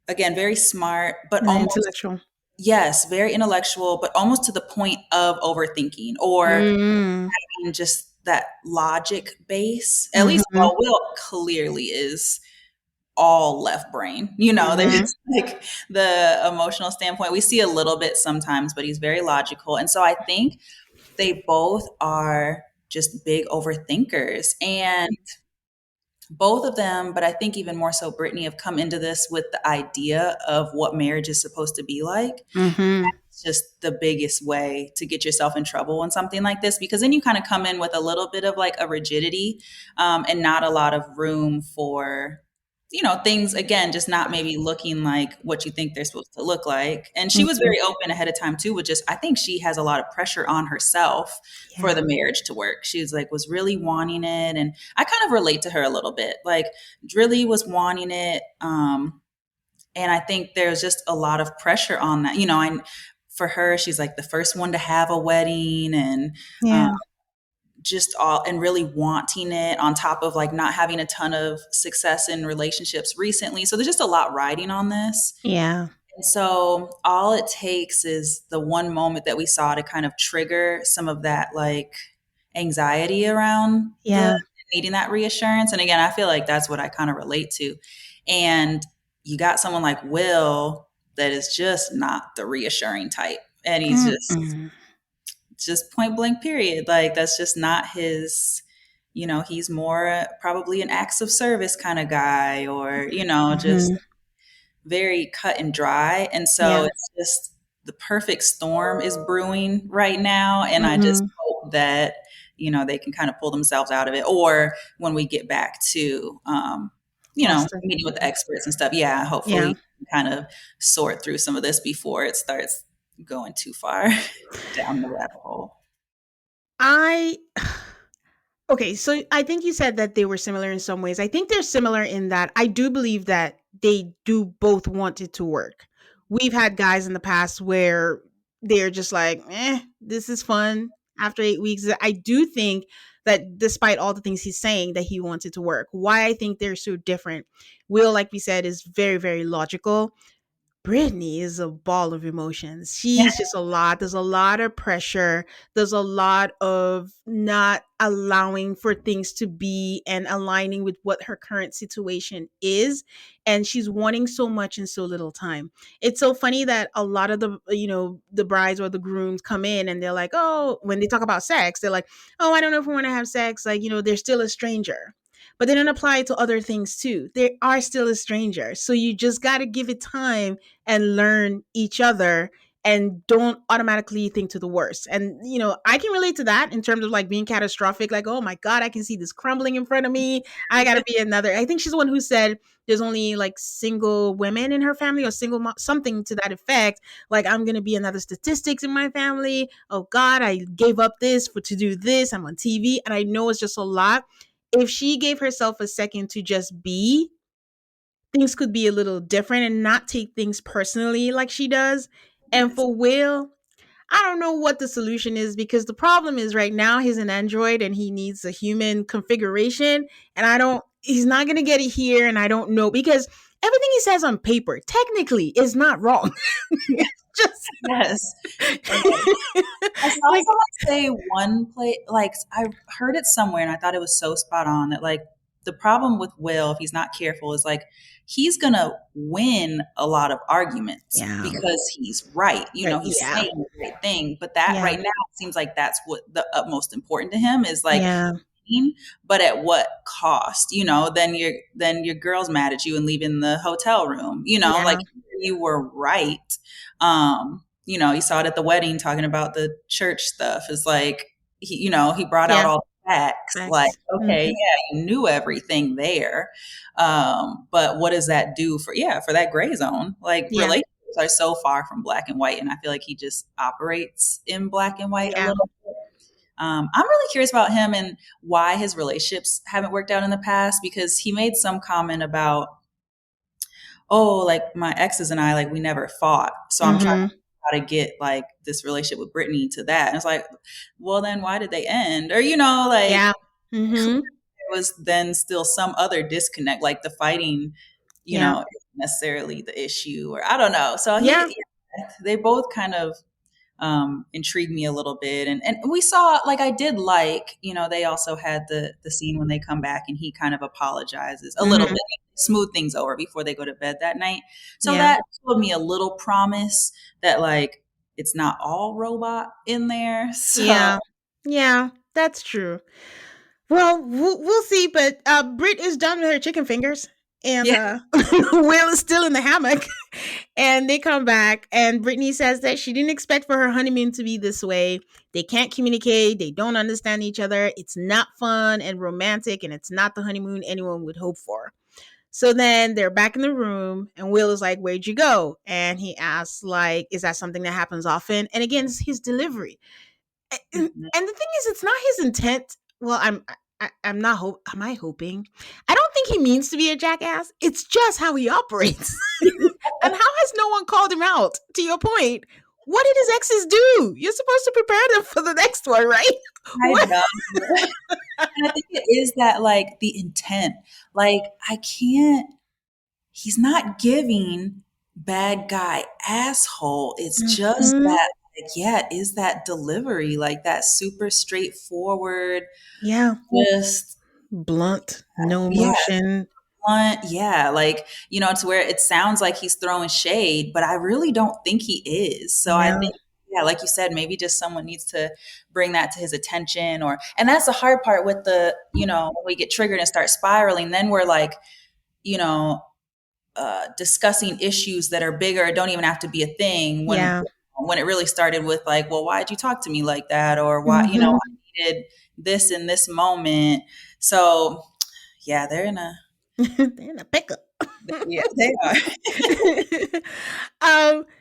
again, very smart, but The almost, intellectual. yes, very intellectual, but almost to the point of overthinking or Mm. having just that logic base. At least, Mm-hmm. well, Will clearly is all left brain. You know, Mm-hmm. there's like the emotional standpoint. We see a little bit sometimes, but he's very logical. And so I think they both are just big overthinkers. And both of them, but I think even more so Brittany, have come into this with the idea of what marriage is supposed to be like. Mm-hmm. It's just the biggest way to get yourself in trouble in something like this, because then you kind of come in with a little bit of like a rigidity, and not a lot of room for, things, again, just not maybe looking like what you think they're supposed to look like. And she was Mm-hmm. very open ahead of time too, with just, I think she has a lot of pressure on herself for Yeah. the marriage to work. She was like, was really wanting it. And I kind of relate to her a little bit. Like, really was wanting it. And I think there's just a lot of pressure on that. For her, she's like the first one to have a wedding, and um, Yeah. just all, and really wanting it on top of like not having a ton of success in relationships recently. So there's just a lot riding on this. Yeah. And so all it takes is the one moment that we saw to kind of trigger some of that like anxiety around the Yeah. needing that reassurance. And again, I feel like that's what I kind of relate to. And you got someone like Will that is just not the reassuring type. And he's Mm-mm. just point blank period. Like, that's just not his, he's more probably an acts of service kind of guy, or, just Mm-hmm. very cut and dry. And so Yeah. it's just the perfect storm is brewing right now. And I just Mm-hmm. hope that, they can kind of pull themselves out of it. Or when we get back to, Austin. meeting with the experts and stuff, yeah, Yeah. hopefully kind of sort through some of this before it starts going too far down the rabbit hole. I Okay, so I think you said that they were similar in some ways. I think they're similar in that I do believe that they do both want it to work. We've had guys in the past where they're just like, this is fun after 8 weeks. I do think that despite all the things he's saying, that he wants it to work. Why I think they're so different. Will, like we said, is very, very logical. Brittany is a ball of emotions. She's just a lot. There's a lot of pressure. There's a lot of not allowing for things to be and aligning with what her current situation is. And she's wanting so much in so little time. It's so funny that a lot of the brides or the grooms come in and they're like, oh, when they talk about sex, they're like, oh, I don't know if we want to have sex. Like, they're still a stranger. But they don't apply it to other things too. They are still a stranger. So you just got to give it time and learn each other and don't automatically think to the worst. And, I can relate to that in terms of like being catastrophic, like, oh my God, I can see this crumbling in front of me. I got to be another. I think she's the one who said there's only like single women in her family or single something to that effect. Like, I'm going to be another statistics in my family. Oh God, I gave up this to do this. I'm on TV. And I know it's just a lot. If she gave herself a second to just be, things could be a little different and not take things personally like she does. And for Will, I don't know what the solution is, because the problem is right now he's an android and he needs a human configuration. And he's not going to get it here. And I don't know, because everything he says on paper technically is not wrong. Just yes. I saw like, someone say one place, like I heard it somewhere and I thought it was so spot on that like the problem with Will, if he's not careful, is like he's gonna win a lot of arguments because he's right. He's saying the right thing. But that right now seems like that's what the utmost important to him is, like, but at what cost? Then your girl's mad at you and leaving the hotel room. Like you were right. You saw it at the wedding talking about the church stuff. Is like he brought out all the facts. Like, okay, you knew everything there. But what does that do for that gray zone? Like relationships are so far from black and white, and I feel like he just operates in black and white a little bit. I'm really curious about him and why his relationships haven't worked out in the past, because he made some comment about, oh, like my exes and I, like we never fought. So I'm trying to how to get like this relationship with Brittany to that. And it's like, well, then why did they end? Or, there was then still some other disconnect, like the fighting, isn't necessarily the issue, or I don't know. So they both kind of intrigued me a little bit. And we saw, like, I did like, they also had the scene when they come back and he kind of apologizes a little bit, smooth things over before they go to bed that night. So that told me a little promise that like, it's not all robot in there. So. Yeah, that's true. Well, we'll see. But Britt is done with her chicken fingers. And Will is still in the hammock. And they come back, and Brittany says that she didn't expect for her honeymoon to be this way. They can't communicate. They don't understand each other. It's not fun and romantic, and it's not the honeymoon anyone would hope for. So then they're back in the room, and Will is like, where'd you go? And he asks, like, is that something that happens often? And again, it's his delivery. And the thing is, it's not his intent. Well, I'm not am I hoping? I don't think he means to be a jackass. It's just how he operates. And how has no one called him out? To your point, what did his exes do? You're supposed to prepare them for the next one, right? I know. And I think it is that, like, the intent. Like, he's not giving bad guy asshole. It's just that, is that delivery, like that super straightforward. Yeah. Just blunt, no emotion. Like, to where it sounds like he's throwing shade, but I really don't think he is. So I think, like you said, maybe just someone needs to bring that to his attention, and that's the hard part with the, when we get triggered and start spiraling, then we're like, discussing issues that are bigger. It don't even have to be a thing when it really started with like, well, why'd you talk to me like that? Or why, I needed this in this moment. So they're in a pickle. Yeah, they are.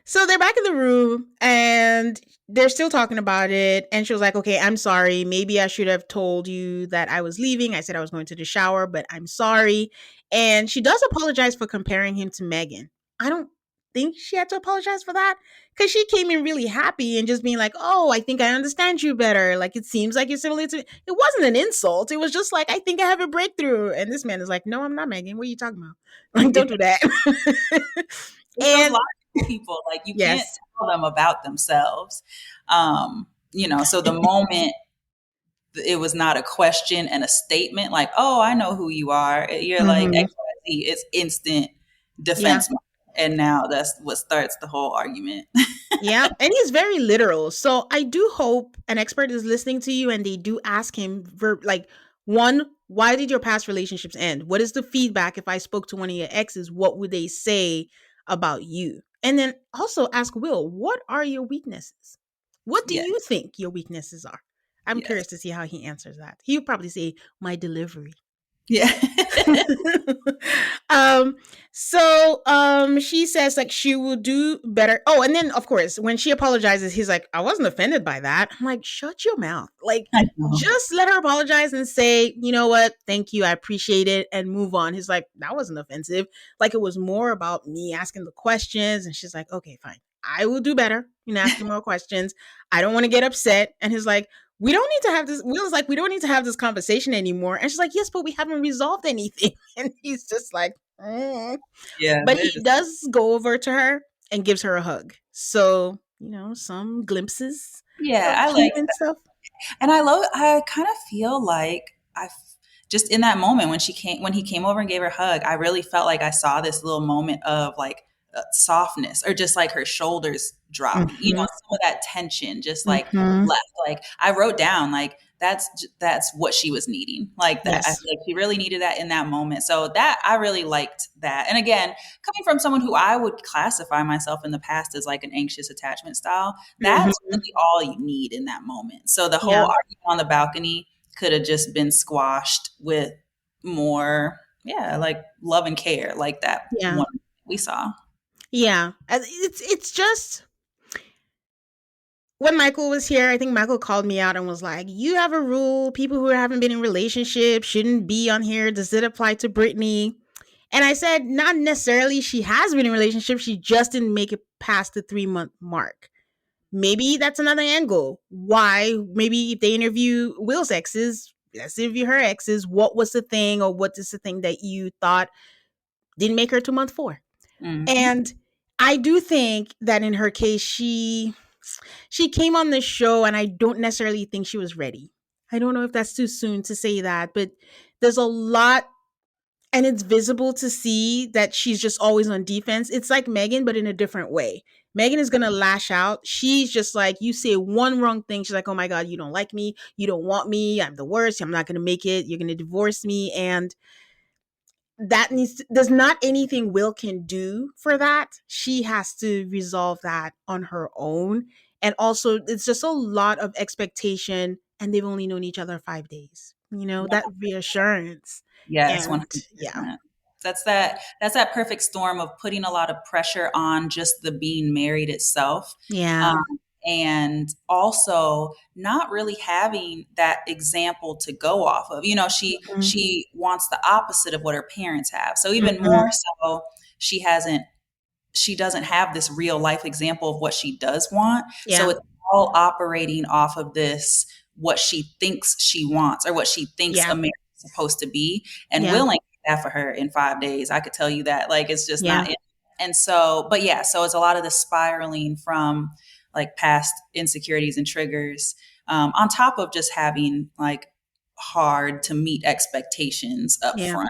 So they're back in the room and they're still talking about it. And she was like, okay, I'm sorry. Maybe I should have told you that I was leaving. I said I was going to the shower, but I'm sorry. And she does apologize for comparing him to Megan. I don't think she had to apologize for that, because she came in really happy and just being like, oh, I think I understand you better. Like, it seems like you're similar to me. It wasn't an insult. It was just like, I think I have a breakthrough. And this man is like, no, I'm not Megan. What are you talking about? Like, don't do that. And a lot of people, like, you can't tell them about themselves. So the moment it was not a question and a statement, like, oh, I know who you are. You're like, XYZ, it's instant defense. And now that's what starts the whole argument. And he's very literal. So I do hope an expert is listening to you and they do ask him, one, why did your past relationships end? What is the feedback? If I spoke to one of your exes, what would they say about you? And then also ask Will, what are your weaknesses? What do Yes. you think your weaknesses are? I'm Yes. curious to see how he answers that. He would probably say, my delivery. Yeah. um she says like she will do better. Oh, and then of course when she apologizes, he's like, I wasn't offended by that. I'm like, shut your mouth. Like, just let her apologize and say, you know what, thank you, I appreciate it, and move on. He's like, that wasn't offensive. Like, it was more about me asking the questions. And she's like, okay, fine, I will do better, asking more questions. I don't want to get upset. And he's like, we don't need to have this. Will's like, we don't need to have this conversation anymore. And she's like, yes, but we haven't resolved anything. And he's just like, yeah. But he does go over to her and gives her a hug. So, some glimpses. Yeah, of I like and that. stuff. And I kind of feel like just in that moment when he came over and gave her a hug, I really felt like I saw this little moment of like softness, or just like her shoulders dropping, Mm-hmm. some of that tension just like left. Like I wrote down like that's what she was needing. Like that. Yes. I feel like she really needed that in that moment. So that I really liked that. And again, coming from someone who I would classify myself in the past as like an anxious attachment style, that's really all you need in that moment. So the whole argument on the balcony could have just been squashed with more, like love and care, like that one we saw. Yeah, it's just, when Michael was here, I think Michael called me out and was like, you have a rule, people who haven't been in relationships shouldn't be on here. Does it apply to Brittany? And I said, not necessarily. She has been in a relationship. She just didn't make it past the 3-month mark. Maybe that's another angle. Why? Maybe if they interview Will's exes, let's interview her exes. What was the thing, or what is the thing that you thought didn't make her to month 4? And I do think that in her case, she came on the show, and I don't necessarily think she was ready. I don't know if that's too soon to say that, but there's a lot, and it's visible to see that she's just always on defense. It's like Megan, but in a different way. Megan is going to lash out. She's just like, you say one wrong thing, she's like, oh my God, you don't like me. You don't want me. I'm the worst. I'm not going to make it. You're going to divorce me. And that there's not anything Will can do for that. She has to resolve that on her own. And also, it's just a lot of expectation, and they've only known each other 5 days. That reassurance. Yes, And 100%. That's that perfect storm of putting a lot of pressure on just the being married itself. Yeah. And also not really having that example to go off of. She wants the opposite of what her parents have. So even more so, she doesn't have this real life example of what she does want. Yeah. So it's all operating off of this, what she thinks she wants, or what she thinks a marriage is supposed to be. And Will ain't that for her in 5 days. I could tell you that. Like, it's just not it. And so, so it's a lot of the spiraling from like past insecurities and triggers, on top of just having like hard to meet expectations up front.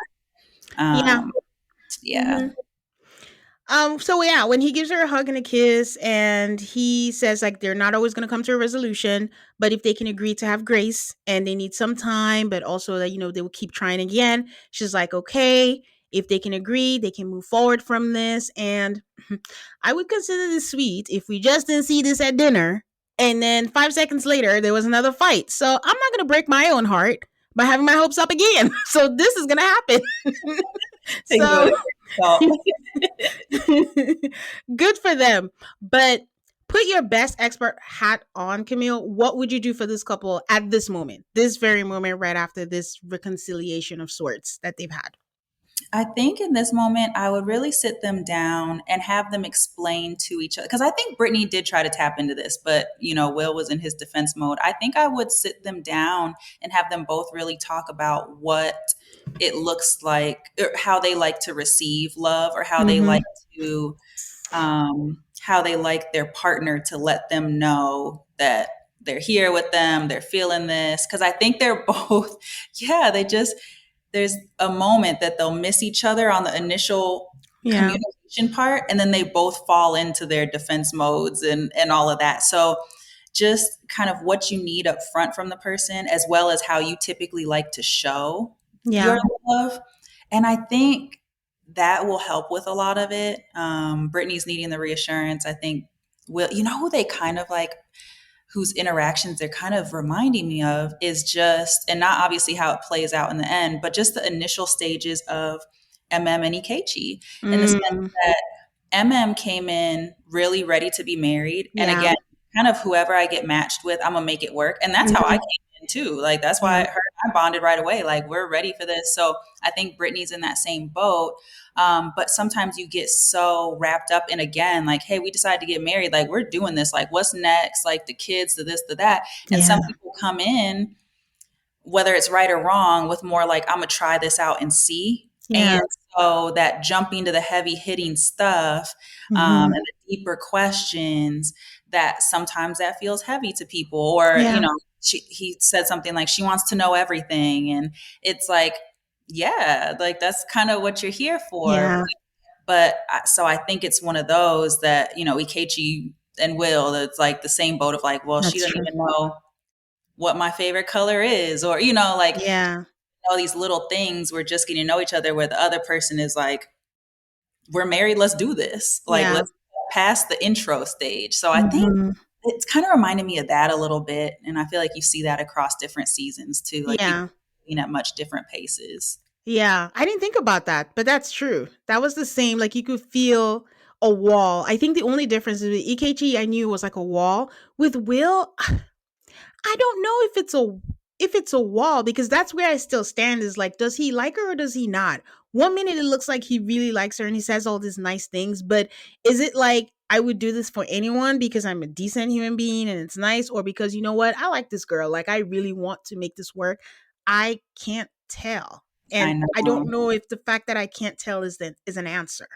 When he gives her a hug and a kiss, and he says like they're not always going to come to a resolution, but if they can agree to have grace, and they need some time, but also that they will keep trying again. She's like, okay, if they can agree, they can move forward from this. And I would consider this sweet if we just didn't see this at dinner, and then 5 seconds later there was another fight. So I'm not going to break my own heart by having my hopes up again. So this is going to happen. So good for them. But put your best expert hat on, Camille. What would you do for this couple at this moment, this very moment, right after this reconciliation of sorts that they've had? I think in this moment, I would really sit them down and have them explain to each other. Because I think Brittany did try to tap into this, but, Will was in his defense mode. I think I would sit them down and have them both really talk about what it looks like, or how they like to receive love, or how they like to, how they like their partner to let them know that they're here with them, they're feeling this. Because I think they're both, there's a moment that they'll miss each other on the initial communication part, and then they both fall into their defense modes and all of that. So just kind of what you need up front from the person, as well as how you typically like to show your love. And I think that will help with a lot of it. Brittany's needing the reassurance. I think will, you know, who they kind of like, whose interactions they're kind of reminding me of is just, and not obviously how it plays out in the end, but just the initial stages of MM and Ikechi, in the sense that MM came in really ready to be married. And again, kind of whoever I get matched with, I'm gonna make it work. And that's how I came in too. Like, that's why her and I bonded right away. Like, we're ready for this. So I think Brittany's in that same boat. But sometimes you get so wrapped up in, again, like, hey, we decided to get married. Like, we're doing this. Like, what's next? Like, the kids, the this, the that. And some people come in, whether it's right or wrong, with more like, I'm gonna try this out and see. And so that jumping to the heavy hitting stuff, and the deeper questions, that sometimes that feels heavy to people. Or, you know, he said something like, she wants to know everything. And it's like, yeah, like that's kind of what you're here for. But so I think it's one of those that, you know, Ikechi and Will, it's like the same boat of like, well, she doesn't even know what my favorite color is, or, you know, like, all these little things, we're just getting to know each other, where the other person is like, we're married, let's do this. Like, let's pass the intro stage. So I think it's kind of reminded me of that a little bit. And I feel like you see that across different seasons too. Like, people being at much different paces. Yeah, I didn't think about that, but that's true. That was the same. Like, you could feel a wall. I think the only difference is with Ikechi, I knew it was like a wall. With Will, I don't know if it's a wall, because that's where I still stand, is like, does he like her or does he not? One minute it looks like he really likes her and he says all these nice things, but is it like, I would do this for anyone because I'm a decent human being and it's nice, or because, you know what, I like this girl, like I really want to make this work? I can't tell. And I don't know if the fact that I can't tell is an answer.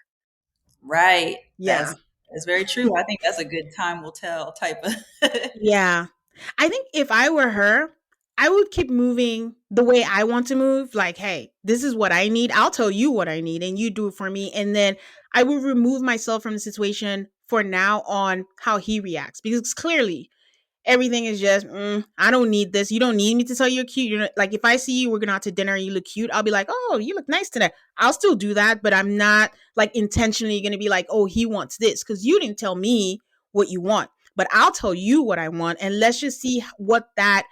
Right. Yeah. That's very true. I think that's a good time will tell type of. Yeah. I think if I were her, I would keep moving the way I want to move. Like, hey, this is what I need. I'll tell you what I need and you do it for me. And then I would remove myself from the situation for now on how he reacts. Because clearly everything is just, I don't need this. You don't need me to tell you're cute. You're not, like, if I see you, we're going out to dinner and you look cute, I'll be like, oh, you look nice today. I'll still do that, but I'm not like intentionally going to be like, oh, he wants this, because you didn't tell me what you want. But I'll tell you what I want, and let's just see what that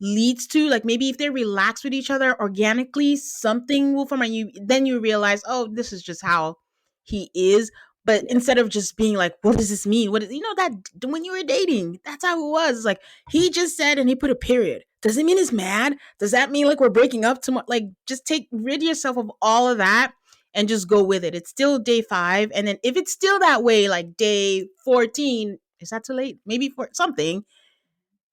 leads to. Like, maybe if they relax with each other organically, something will form, and then you realize, oh, this is just how he is. But instead of just being like, what does this mean? What is, you know, that when you were dating, that's how it was. It's like, he just said and he put a period. Does it mean he's mad? Does that mean like we're breaking up tomorrow? Like, just rid yourself of all of that and just go with it. It's still day 5. And then if it's still that way, like day 14, is that too late? Maybe for something.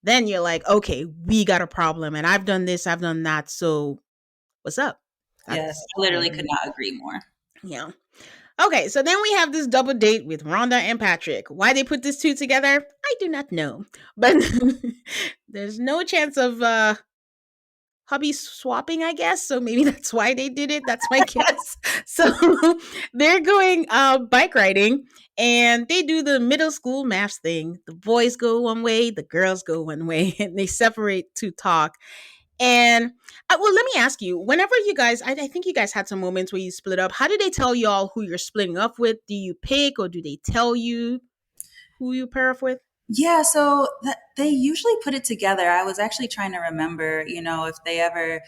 Then you're like, okay, we got a problem. And I've done this, I've done that. So what's up? Yes, I literally could not agree more. Yeah. Okay, so then we have this double date with Rhonda and Patrick. Why they put these two together, I do not know. But there's no chance of hubby swapping, I guess. So maybe that's why they did it. That's my guess. So they're going bike riding, and they do the middle school MAFS thing. The boys go one way, the girls go one way, and they separate to talk. And well, let me ask you, whenever you guys, I think you guys had some moments where you split up. How do they tell y'all who you're splitting up with? Do you pick, or do they tell you who you pair up with? Yeah, so they usually put it together. I was actually trying to remember, you know, if they ever,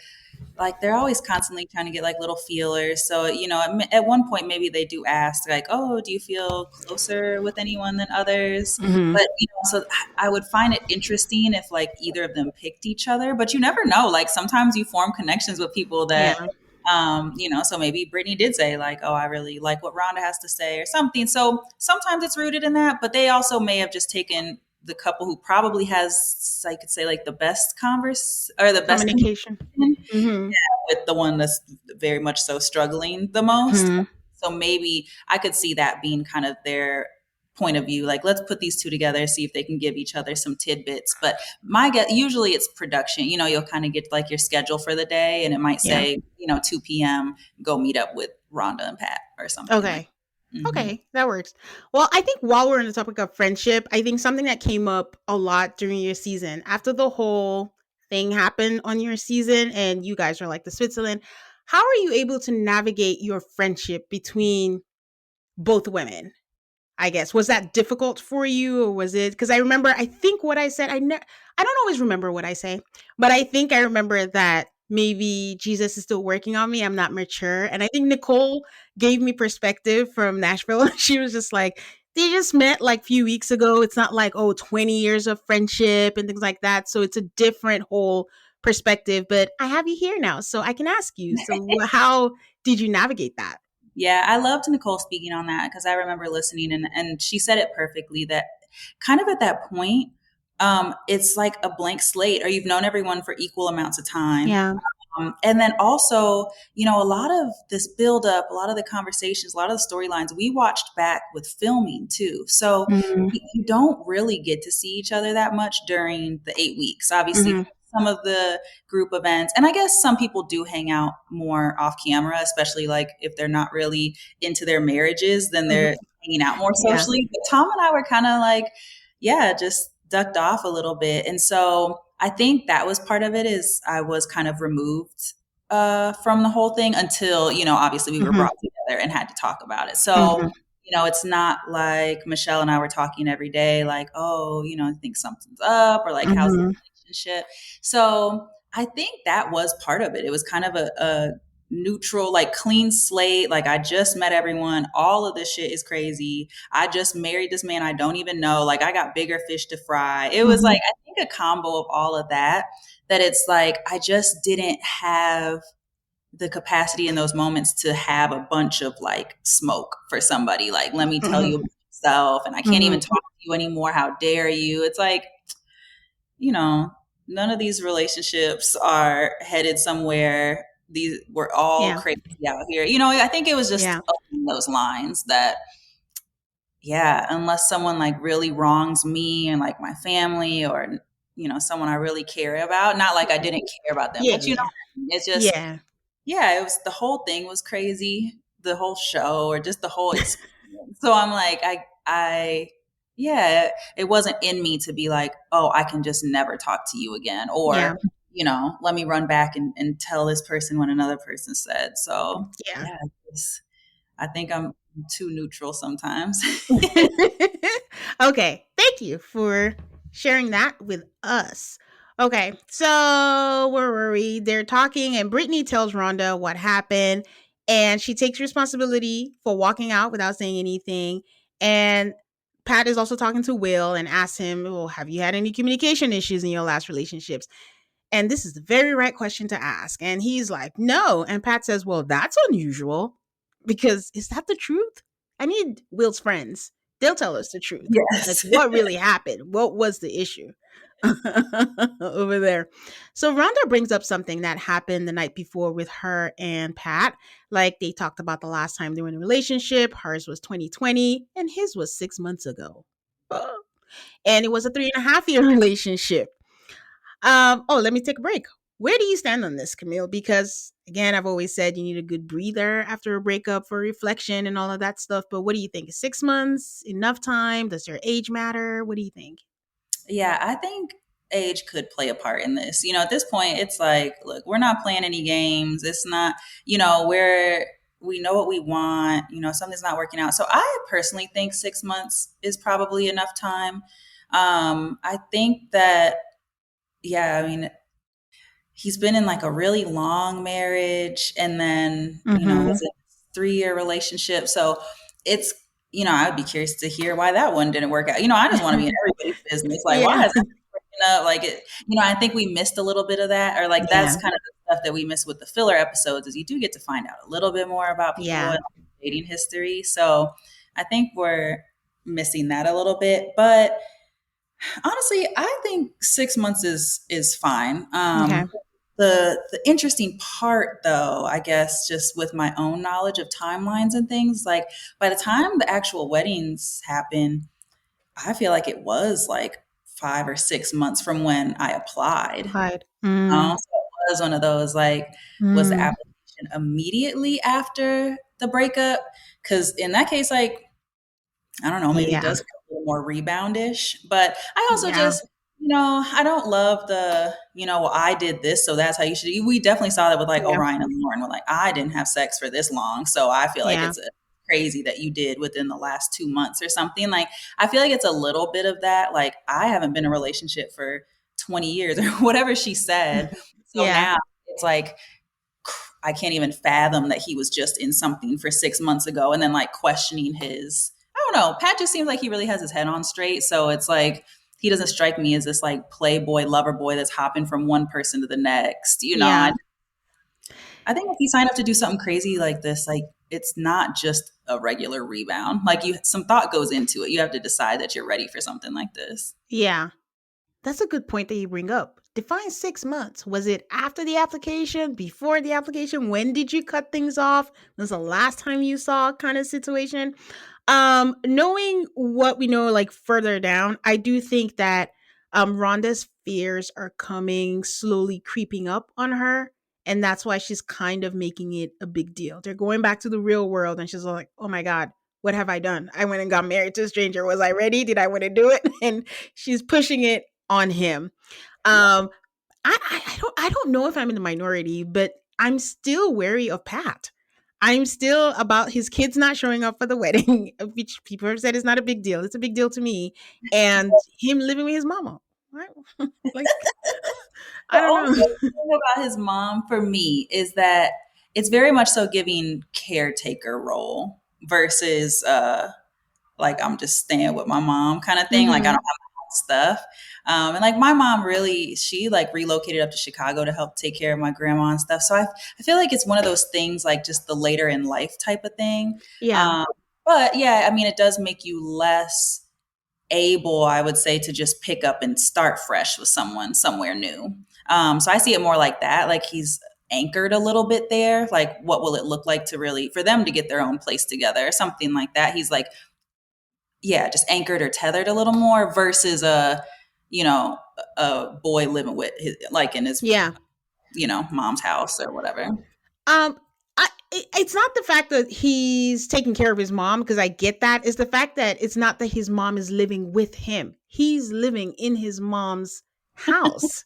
like, they're always constantly trying to get like little feelers. So, you know, at one point, maybe they do ask like, oh, do you feel closer with anyone than others? Mm-hmm. But, you know, so I would find it interesting if like either of them picked each other, but you never know. Like, sometimes you form connections with people that, you know, so maybe Brittany did say like, oh, I really like what Rhonda has to say or something. So sometimes it's rooted in that, but they also may have just taken the couple who probably has, I could say, like the best best communication. Mm-hmm. With the one that's very much so struggling the most. Mm-hmm. So maybe I could see that being kind of their point of view. Like, let's put these two together, see if they can give each other some tidbits. But my guess, usually it's production. You know, you'll kind of get like your schedule for the day, and it might say, you know, 2 p.m., go meet up with Rhonda and Pat or something. Okay. Okay, that works. Well, I think while we're on the topic of friendship, I think something that came up a lot during your season, after the whole thing happened on your season and you guys are like the Switzerland, how are you able to navigate your friendship between both women? I guess, was that difficult for you, or was it, because I remember, I think what I said, I don't always remember what I say, but I think I remember that maybe Jesus is still working on me. I'm not mature. And I think Nicole gave me perspective from Nashville. She was just like, they just met like a few weeks ago. It's not like, oh, 20 years of friendship and things like that. So it's a different whole perspective. But I have you here now, so I can ask you. So how did you navigate that? Yeah, I loved Nicole speaking on that because I remember listening and she said it perfectly that kind of at that point, it's like a blank slate or you've known everyone for equal amounts of time. Yeah. And then also, a lot of this buildup, a lot of the conversations, a lot of the storylines we watched back with filming too. So Mm-hmm. you don't really get to see each other that much during the 8 weeks. Obviously, Mm-hmm. some of the group events, and I guess some people do hang out more off camera, especially like if they're not really into their marriages, then Mm-hmm. they're hanging out more Yeah. socially. But Tom and I were kind of like, yeah, just ducked off a little bit. And so I think that was part of it is I was kind of removed from the whole thing until, obviously we were Mm-hmm. brought together and had to talk about it. So, Mm-hmm. it's not like Michelle and I were talking every day, like, oh, I think something's up or like, how's the Mm-hmm. relationship? So I think that was part of it. It was kind of a neutral, like clean slate. Like I just met everyone. All of this shit is crazy. I just married this man I don't even know. Like I got bigger fish to fry. It was Mm-hmm. like, I think a combo of all of that, that it's like, I just didn't have the capacity in those moments to have a bunch of like smoke for somebody. Like, let me tell you Mm-hmm. about yourself and I can't even Mm-hmm. talk to you anymore. How dare you? It's like, you know, none of these relationships are headed somewhere. We're all Yeah. crazy out here. I think it was just Yeah. along those lines that, yeah, unless someone like really wrongs me and like my family or, someone I really care about, not like I didn't care about them, Yeah. but Yeah. it's just, Yeah. yeah, it was the whole thing was crazy, the whole show or just the whole experience. So I'm like, yeah, it wasn't in me to be like, oh, I can just never talk to you again, Yeah. or let me run back and tell this person what another person said. So Yeah. yeah, I think I'm too neutral sometimes. Okay. Thank you for sharing that with us. Okay. So where were we? They're talking, and Brittany tells Rhonda what happened, and she takes responsibility for walking out without saying anything. And Pat is also talking to Will and asks him, well, have you had any communication issues in your last relationships? And this is the very right question to ask. And he's like, no. And Pat says, well, that's unusual because is that the truth? I need Will's friends. They'll tell us the truth. Like, Yes. what really happened? What was the issue over there? So Rhonda brings up something that happened the night before with her and Pat. Like, they talked about the last time they were in a relationship. Hers was 2020 and his was 6 months ago. And it was a 3.5 year relationship. Let me take a break. Where do you stand on this, Camille? Because again, I've always said you need a good breather after a breakup for reflection and all of that stuff. But what do you think? Is 6 months enough time? Does your age matter? What do you think? Yeah, I think age could play a part in this. At this point, it's like, look, we're not playing any games. It's not, we know what we want, something's not working out. So I personally think 6 months is probably enough time. I think that, yeah, I mean, he's been in like a really long marriage and then, Mm-hmm. was a 3-year relationship. So it's, I'd be curious to hear why that one didn't work out. I just want to be in everybody's business. Like, why Yeah. is that breaking up? Like, I think we missed a little bit of that, or like Yeah. that's kind of the stuff that we miss with the filler episodes is you do get to find out a little bit more about people Yeah. and dating history. So I think we're missing that a little bit, but honestly, I think 6 months is fine. Okay. The interesting part, though, I guess, just with my own knowledge of timelines and things, like by the time the actual weddings happen, I feel like it was like 5 or 6 months from when I applied. Hide. So it was one of those like, was the Mm. application immediately after the breakup? Because in that case, like I don't know, maybe it Yeah. does feel a little more reboundish. But I also Yeah. just, I don't love the, well, I did this, so that's how you should. We definitely saw that with like Yeah. Orion and Lauren. We're like, I didn't have sex for this long, so I feel like Yeah. it's crazy that you did within the last 2 months or something. Like, I feel like it's a little bit of that. Like, I haven't been in a relationship for 20 years or whatever she said. So Yeah. now it's like, I can't even fathom that he was just in something for 6 months ago and then like questioning his, I don't know. Pat just seems like he really has his head on straight. So it's like, he doesn't strike me as this like playboy lover boy that's hopping from one person to the next. Yeah. I think if you sign up to do something crazy like this, like it's not just a regular rebound. Like some thought goes into it. You have to decide that you're ready for something like this. Yeah. That's a good point that you bring up. Define 6 months. Was it after the application, before the application? When did you cut things off? When was the last time you saw kind of situation? Knowing what we know like further down, I do think that Rhonda's fears are coming slowly creeping up on her. And that's why she's kind of making it a big deal. They're going back to the real world and she's like, oh my God, what have I done? I went and got married to a stranger. Was I ready? Did I want to do it? And she's pushing it on him. Um, I don't know if I'm in the minority, but I'm still wary of Pat. I'm still about his kids not showing up for the wedding, which people have said is not a big deal. It's a big deal to me, and him living with his mama. Right? Like, I The don't only know. thing about his mom for me is that it's very much so giving caretaker role versus like I'm just staying with my mom kind of thing. Like I don't Hmm. have my own stuff. And like my mom really, she like relocated up to Chicago to help take care of my grandma and stuff. So I feel like it's one of those things like just the later in life type of thing. Yeah, Um, but yeah, I mean, it does make you less able, I would say, to just pick up and start fresh with someone somewhere new. So I see it more like that. Like he's anchored a little bit there. Like, what will it look like to really, for them to get their own place together or something like that? He's like, yeah, just anchored or tethered a little more versus you know, a boy living with his, like in his, yeah. mom's house or whatever. Um, it's not the fact that he's taking care of his mom because I get that. It's the fact that it's not that his mom is living with him. He's living in his mom's house.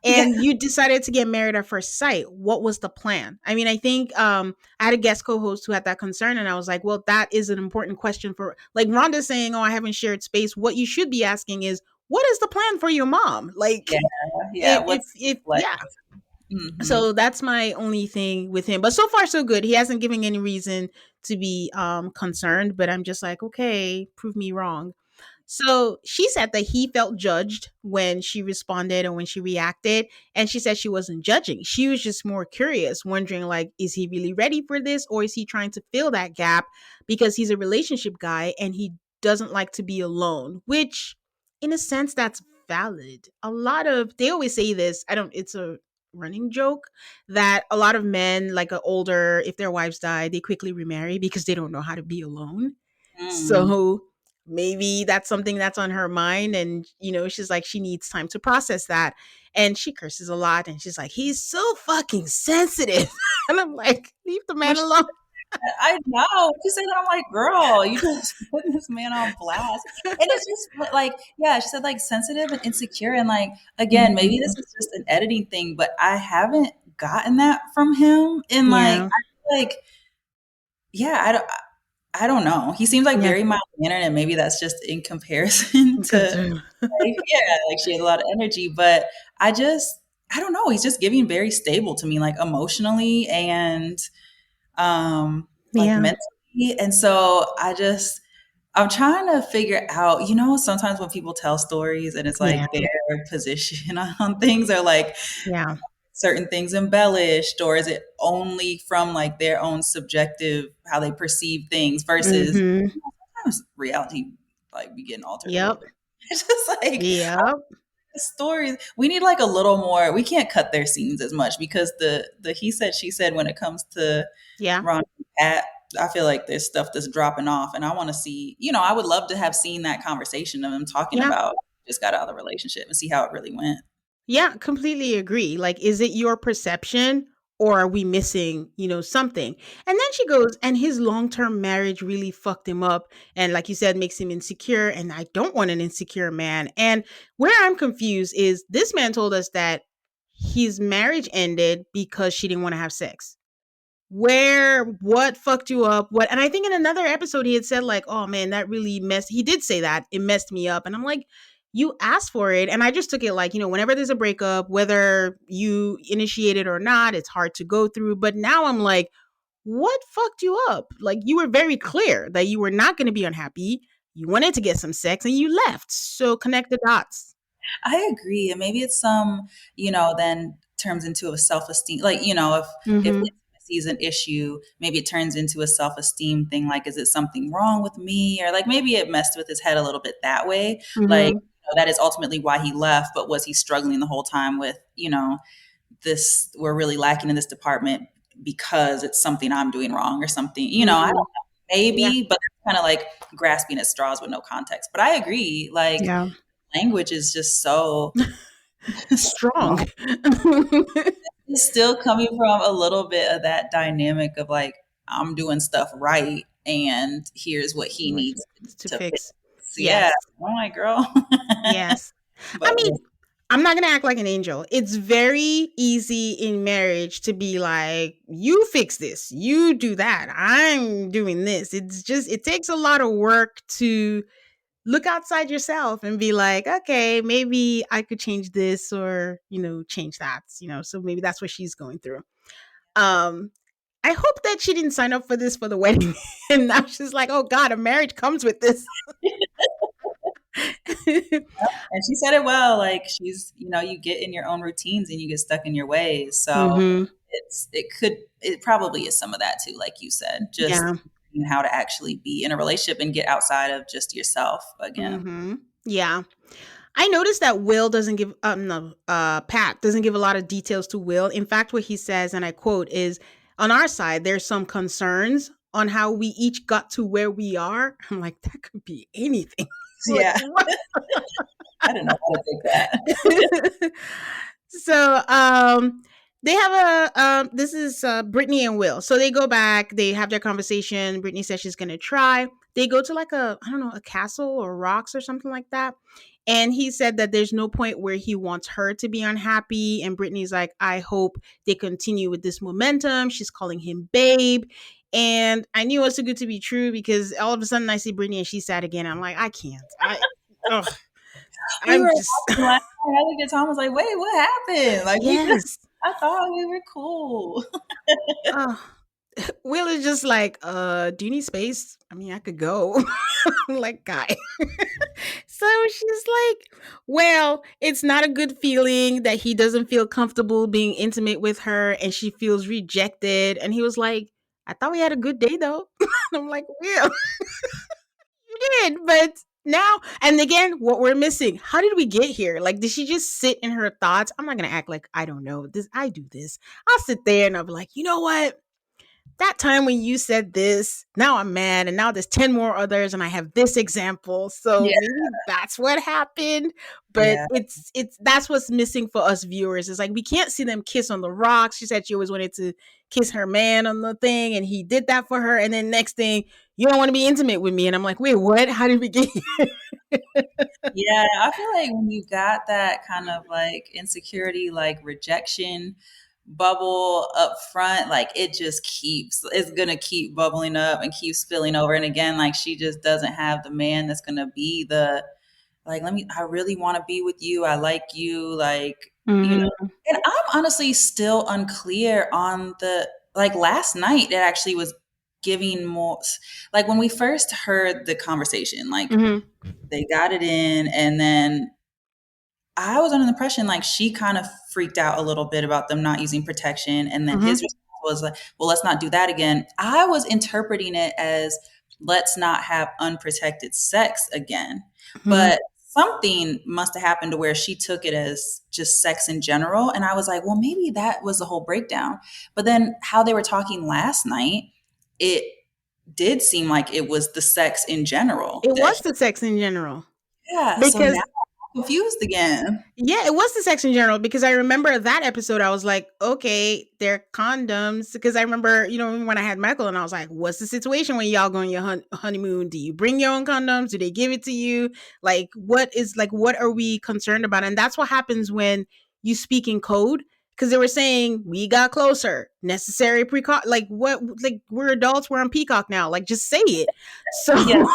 Yeah. And you decided to get married at first sight. What was the plan? I mean, I think I had a guest co-host who had that concern, and I was like, well, that is an important question for like Rhonda saying, oh, I haven't shared space. What you should be asking is, what is the plan for your mom? Like, Yeah. Yeah. What's if like? yeah. Hmm. So that's my only thing with him. But so far so good. He hasn't given any reason to be concerned, but I'm just like, okay, prove me wrong. So she said that he felt judged when she responded and when she reacted. And she said she wasn't judging. She was just more curious, wondering, like, is he really ready for this? Or is he trying to fill that gap because he's a relationship guy and he doesn't like to be alone, which in a sense, that's valid. They always say this. It's a running joke that a lot of men, like older, if their wives die, they quickly remarry because they don't know how to be alone. Mm. So maybe that's something that's on her mind. And, she's like, she needs time to process that. And she curses a lot. And she's like, he's so fucking sensitive. And I'm like, leave the man alone. I know. You say that, I'm like, girl, you just put this man on blast. And it's just like, yeah, she said like sensitive and insecure. And like, again, maybe Mhm. this is just an editing thing, but I haven't gotten that from him. And like, I Yeah. feel like, yeah, I don't know. He seems like Yeah. very mild mannered, and maybe that's just in comparison to Concern. like, yeah, like she has a lot of energy. But I don't know. He's just giving very stable to me, like emotionally and like Yeah. mentally. And so I'm trying to figure out, sometimes when people tell stories and it's Yeah. like their position on things are like Yeah. certain things embellished, or is it only from like their own subjective, how they perceive things versus Hmm. sometimes reality like be getting altered a little Yep. bit. It's just like Yep. the stories. We need like a little more. We can't cut their scenes as much because the he said she said when it comes to Yeah. Ron and Pat, I feel like there's stuff that's dropping off, and I want to see. I would love to have seen that conversation of them talking Yeah. about just got out of the relationship and see how it really went. Yeah. Completely agree. Like, is it your perception or are we missing, something? And then she goes, and his long-term marriage really fucked him up. And like you said, makes him insecure. And I don't want an insecure man. And where I'm confused is this man told us that his marriage ended because she didn't want to have sex. What fucked you up? What? And I think in another episode he had said like, oh man, that really he did say that it messed me up. And I'm like, you asked for it. And I just took it like, whenever there's a breakup, whether you initiate it or not, it's hard to go through. But now I'm like, what fucked you up? Like, you were very clear that you were not going to be unhappy. You wanted to get some sex and you left. So connect the dots. I agree. And maybe it's then turns into a self-esteem. Like, if intimacy is an issue, maybe it turns into a self-esteem thing. Like, is it something wrong with me? Or like, maybe it messed with his head a little bit that way. Like, that is ultimately why he left. But was he struggling the whole time with, this, we're really lacking in this department because it's something I'm doing wrong or something, I don't know, maybe, but it's kind of like grasping at straws with no context. But I agree. Like, language is just so strong. It's still coming from a little bit of that dynamic of like, I'm doing stuff right and here's what he needs to fix. Yeah. I'm like, girl. Yes. But, I mean, I'm not going to act like an angel. It's very easy in marriage to be like, you fix this, you do that, I'm doing this. It's just, it takes a lot of work to look outside yourself and be like, okay, maybe I could change this or, change that, so maybe that's what she's going through. I hope that she didn't sign up for this for the wedding. And now she's like, oh God, a marriage comes with this. And she said it well, like she's, you get in your own routines and you get stuck in your ways. So it probably is some of that too, like you said, just how to actually be in a relationship and get outside of just yourself again. Yeah. I noticed that Will doesn't give, Pat doesn't give a lot of details to Will. In fact, what he says, and I quote, is, on our side, there's some concerns on how we each got to where we are. I'm like, that could be anything. Yeah. I don't know how to take that. So, they have this is Brittany and Will. So they go back, they have their conversation. Brittany says she's going to try. They go to like a castle or rocks or something like that. And he said that there's no point where he wants her to be unhappy. And Brittany's like, I hope they continue with this momentum. She's calling him babe. And I knew it was too good to be true because all of a sudden I see Brittany and she's sad again. I'm like, I can't. I'm just. I had a good time. I was like, wait, what happened? Like, I thought we were cool. Will is just like, do you need space? I mean, I could go. I'm like, guy. So she's like, well, it's not a good feeling that he doesn't feel comfortable being intimate with her and she feels rejected. And he was like, I thought we had a good day though. I'm like, Will, you did, but now, and again, what we're missing, how did we get here? Like, did she just sit in her thoughts? I'm not going to act like I don't know this. I do this. I'll sit there and I'll be like, you know what? That time when you said this, now I'm mad. And now there's 10 more others and I have this example. So maybe that's what happened. But it's that's what's missing for us viewers. It's like, we can't see them kiss on the rocks. She said she always wanted to kiss her man on the thing. And he did that for her. And then next thing, you don't want to be intimate with me. And I'm like, wait, what? How did we get here? Yeah, I feel like when you got that kind of like insecurity, like rejection bubble up front, like it's gonna keep bubbling up and keep spilling over. And again, like she just doesn't have the man that's gonna be the like, I really want to be with you, I like you, like and I'm honestly still unclear on the, like, last night it actually was giving more, like when we first heard the conversation, like they got it in, and then I was under the impression like she kind of freaked out a little bit about them not using protection. And then his response was like, well, let's not do that again. I was interpreting it as, let's not have unprotected sex again. But something must have happened to where she took it as just sex in general. And I was like, well, maybe that was the whole breakdown. But then how they were talking last night, it did seem like it was the sex in general. It was the sex in general. Yeah. Because confused again. Yeah, it was the sex in general because I remember that episode. I was like, okay, they're condoms. Because I remember, when I had Michael and I was like, what's the situation when y'all go on your honeymoon? Do you bring your own condoms? Do they give it to you? What are we concerned about? And that's what happens when you speak in code. Because they were saying, we got closer, necessary precaution. Like, what? Like, we're adults, we're on Peacock now. Like, just say it. So Yes.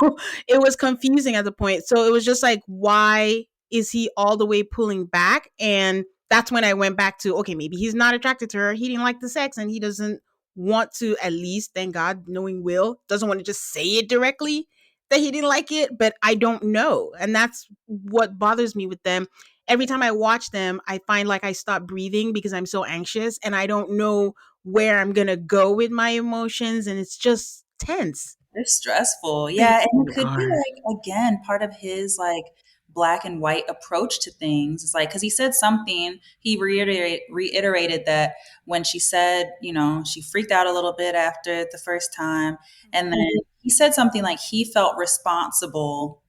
it was confusing at the point. So it was just like, why is he all the way pulling back? And that's when I went back to, okay, maybe he's not attracted to her. He didn't like the sex and he doesn't want to, at least, thank God, knowing Will, doesn't want to just say it directly that he didn't like it, but I don't know. And that's what bothers me with them. Every time I watch them, I find like I stop breathing because I'm so anxious and I don't know where I'm going to go with my emotions. And it's just tense. They're stressful. They Yeah. And really it could be are. like, again, part of his like black and white approach to things. It's like, because he said something, he reiterated that when she said, she freaked out a little bit after the first time. And then he said something like he felt responsible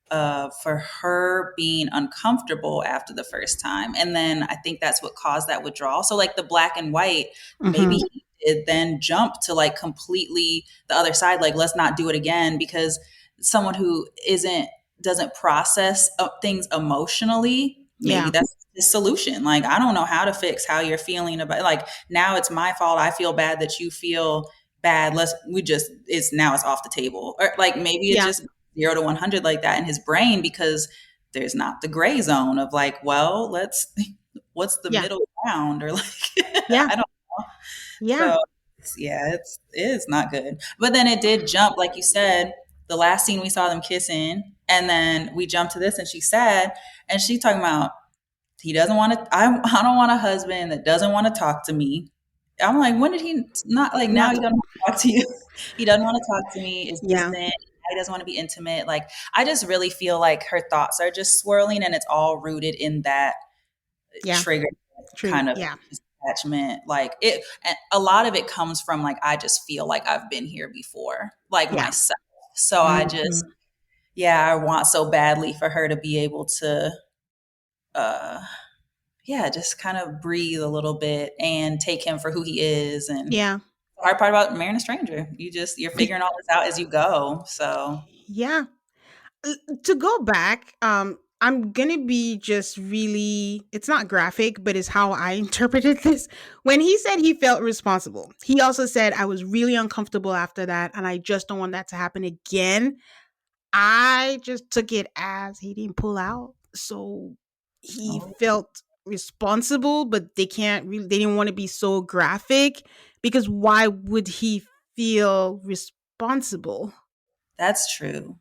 for her being uncomfortable after the first time. And then I think that's what caused that withdrawal. So, like the black and white, maybe he did then jump to like completely the other side, like, let's not do it again, because someone who doesn't process things emotionally, maybe that's the solution. Like, I don't know how to fix how you're feeling about, like, now it's my fault. I feel bad that you feel bad. It's off the table. Or like, maybe it just 0 to 100 like that in his brain, because there's not the gray zone of like, well, what's the middle ground, or like, I don't know. Yeah. So it's not good. But then it did jump, like you said, the last scene we saw them kissing, and then we jumped to this and she's sad and she's talking about, he doesn't want to, I don't want a husband that doesn't want to talk to me. I'm like, when did he not, like, now he doesn't want to talk to you. He doesn't want to talk to me. Is distant. He doesn't want to be intimate. Like, I just really feel like her thoughts are just swirling, and it's all rooted in that trigger kind of attachment. Like, it, a lot of it comes from like, I just feel like I've been here before, like myself. So I just, I want so badly for her to be able to, just kind of breathe a little bit and take him for who he is. And the hard part about marrying a stranger, you're figuring all this out as you go. So to go back, I'm gonna be just really, it's not graphic, but it's how I interpreted this. When he said he felt responsible, he also said, I was really uncomfortable after that and I just don't want that to happen again. I just took it as he didn't pull out, so he felt responsible, but they didn't want to be so graphic, because why would he feel responsible? That's true.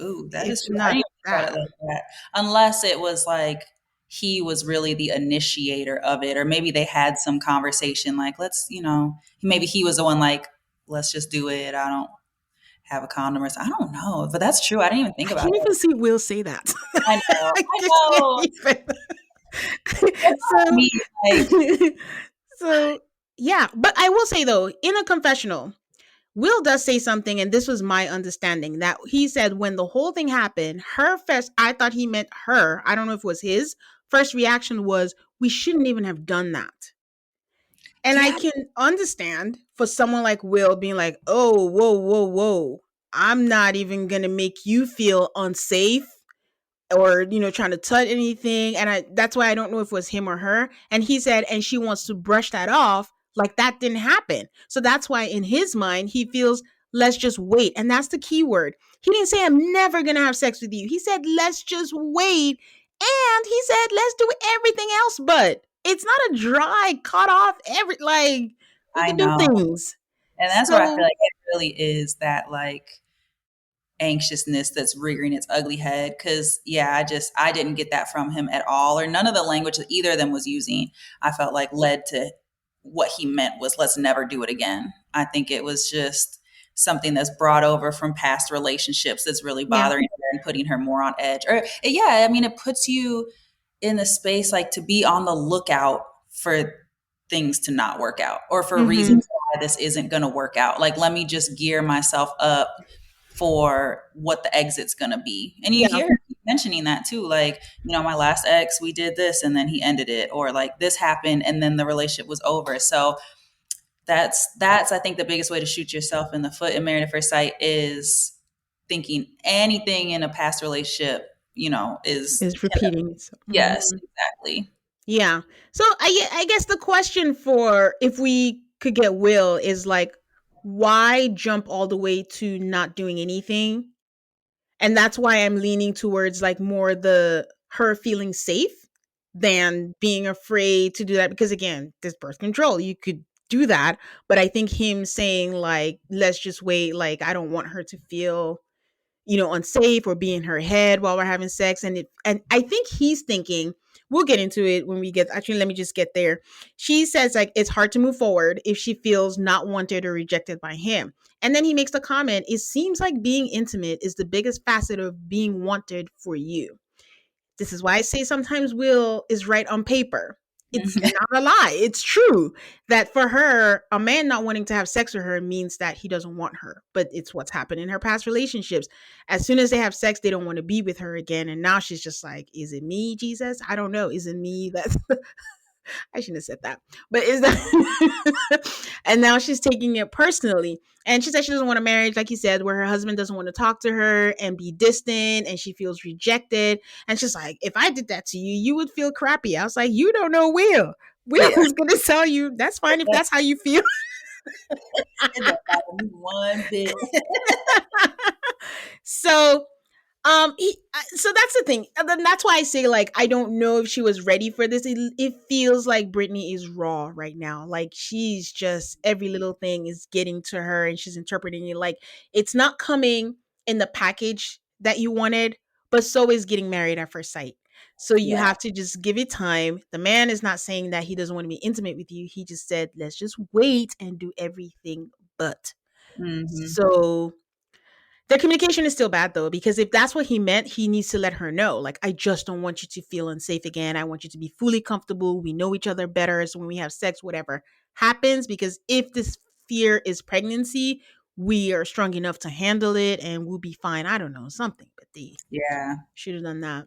Ooh, that is It's true. I not didn't even think that. about it like that. Unless it was like he was really the initiator of it, or maybe they had some conversation like, let's, maybe he was the one like, let's just do it. I don't have a condom, or something. I don't know, but that's true. I didn't even think I about can't it. even see Will say that. I know. So yeah, but I will say though, in a confessional, Will does say something, and this was my understanding, that he said when the whole thing happened, her first, I thought he meant her, I don't know if it was his first reaction was, we shouldn't even have done that. And I can understand for someone like Will being like, oh, whoa, I'm not even gonna make you feel unsafe or trying to touch anything. And that's why I don't know if it was him or her. And he said, and she wants to brush that off like that didn't happen. So that's why in his mind he feels, let's just wait. And that's the key word. He didn't say, I'm never gonna have sex with you. He said, let's just wait. And he said, let's do everything else, but it's not a dry cut off we I can do know. things. And that's where I feel like it really is that like anxiousness that's rearing its ugly head. Cause I didn't get that from him at all, or none of the language that either of them was using, I felt like led to what he meant was, let's never do it again. I think it was just something that's brought over from past relationships that's really bothering her and putting her more on edge. Or it puts you in the space like to be on the lookout for things to not work out, or for reasons why this isn't going to work out. Like, let me just gear myself up for what the exit's going to be. And you hear mentioning that too. Like, my last ex, we did this and then he ended it, or like this happened and then the relationship was over. So that's I think the biggest way to shoot yourself in the foot in Married at First Sight is thinking anything in a past relationship, is repeating itself. yes, exactly. Yeah. So I guess the question for if we could get Will is like, why jump all the way to not doing anything? And that's why I'm leaning towards like more the her feeling safe than being afraid to do that. Because again, there's birth control. You could do that. But I think him saying like, let's just wait, like I don't want her to feel, unsafe or be in her head while we're having sex. And I think he's thinking, we'll get into it when we get, actually, let me just get there. She says like, it's hard to move forward if she feels not wanted or rejected by him. And then he makes the comment, it seems like being intimate is the biggest facet of being wanted for you. This is why I say sometimes Will is right on paper. It's not a lie. It's true that for her, a man not wanting to have sex with her means that he doesn't want her. But it's what's happened in her past relationships. As soon as they have sex, they don't want to be with her again. And now she's just like, is it me, Jesus? I don't know. Is it me? That's I shouldn't have said that. But is that and now she's taking it personally. And she said she doesn't want a marriage, like you said, where her husband doesn't want to talk to her and be distant and she feels rejected. And she's like, if I did that to you, you would feel crappy. I was like, you don't know Will. Will is gonna tell you that's fine if that's how you feel. It don't bother me one bit. So so that's the thing. And then that's why I say, like, I don't know if she was ready for this. It feels like Brittany is raw right now. Like, she's just, every little thing is getting to her and she's interpreting it like it's not coming in the package that you wanted, but so is getting married at first sight. So you have to just give it time. The man is not saying that he doesn't want to be intimate with you. He just said, let's just wait and do everything but. So their communication is still bad though, because if that's what he meant, he needs to let her know. Like, I just don't want you to feel unsafe again. I want you to be fully comfortable. We know each other better. So when we have sex, whatever happens, because if this fear is pregnancy, we are strong enough to handle it and we'll be fine. I don't know, something, but they should have done that.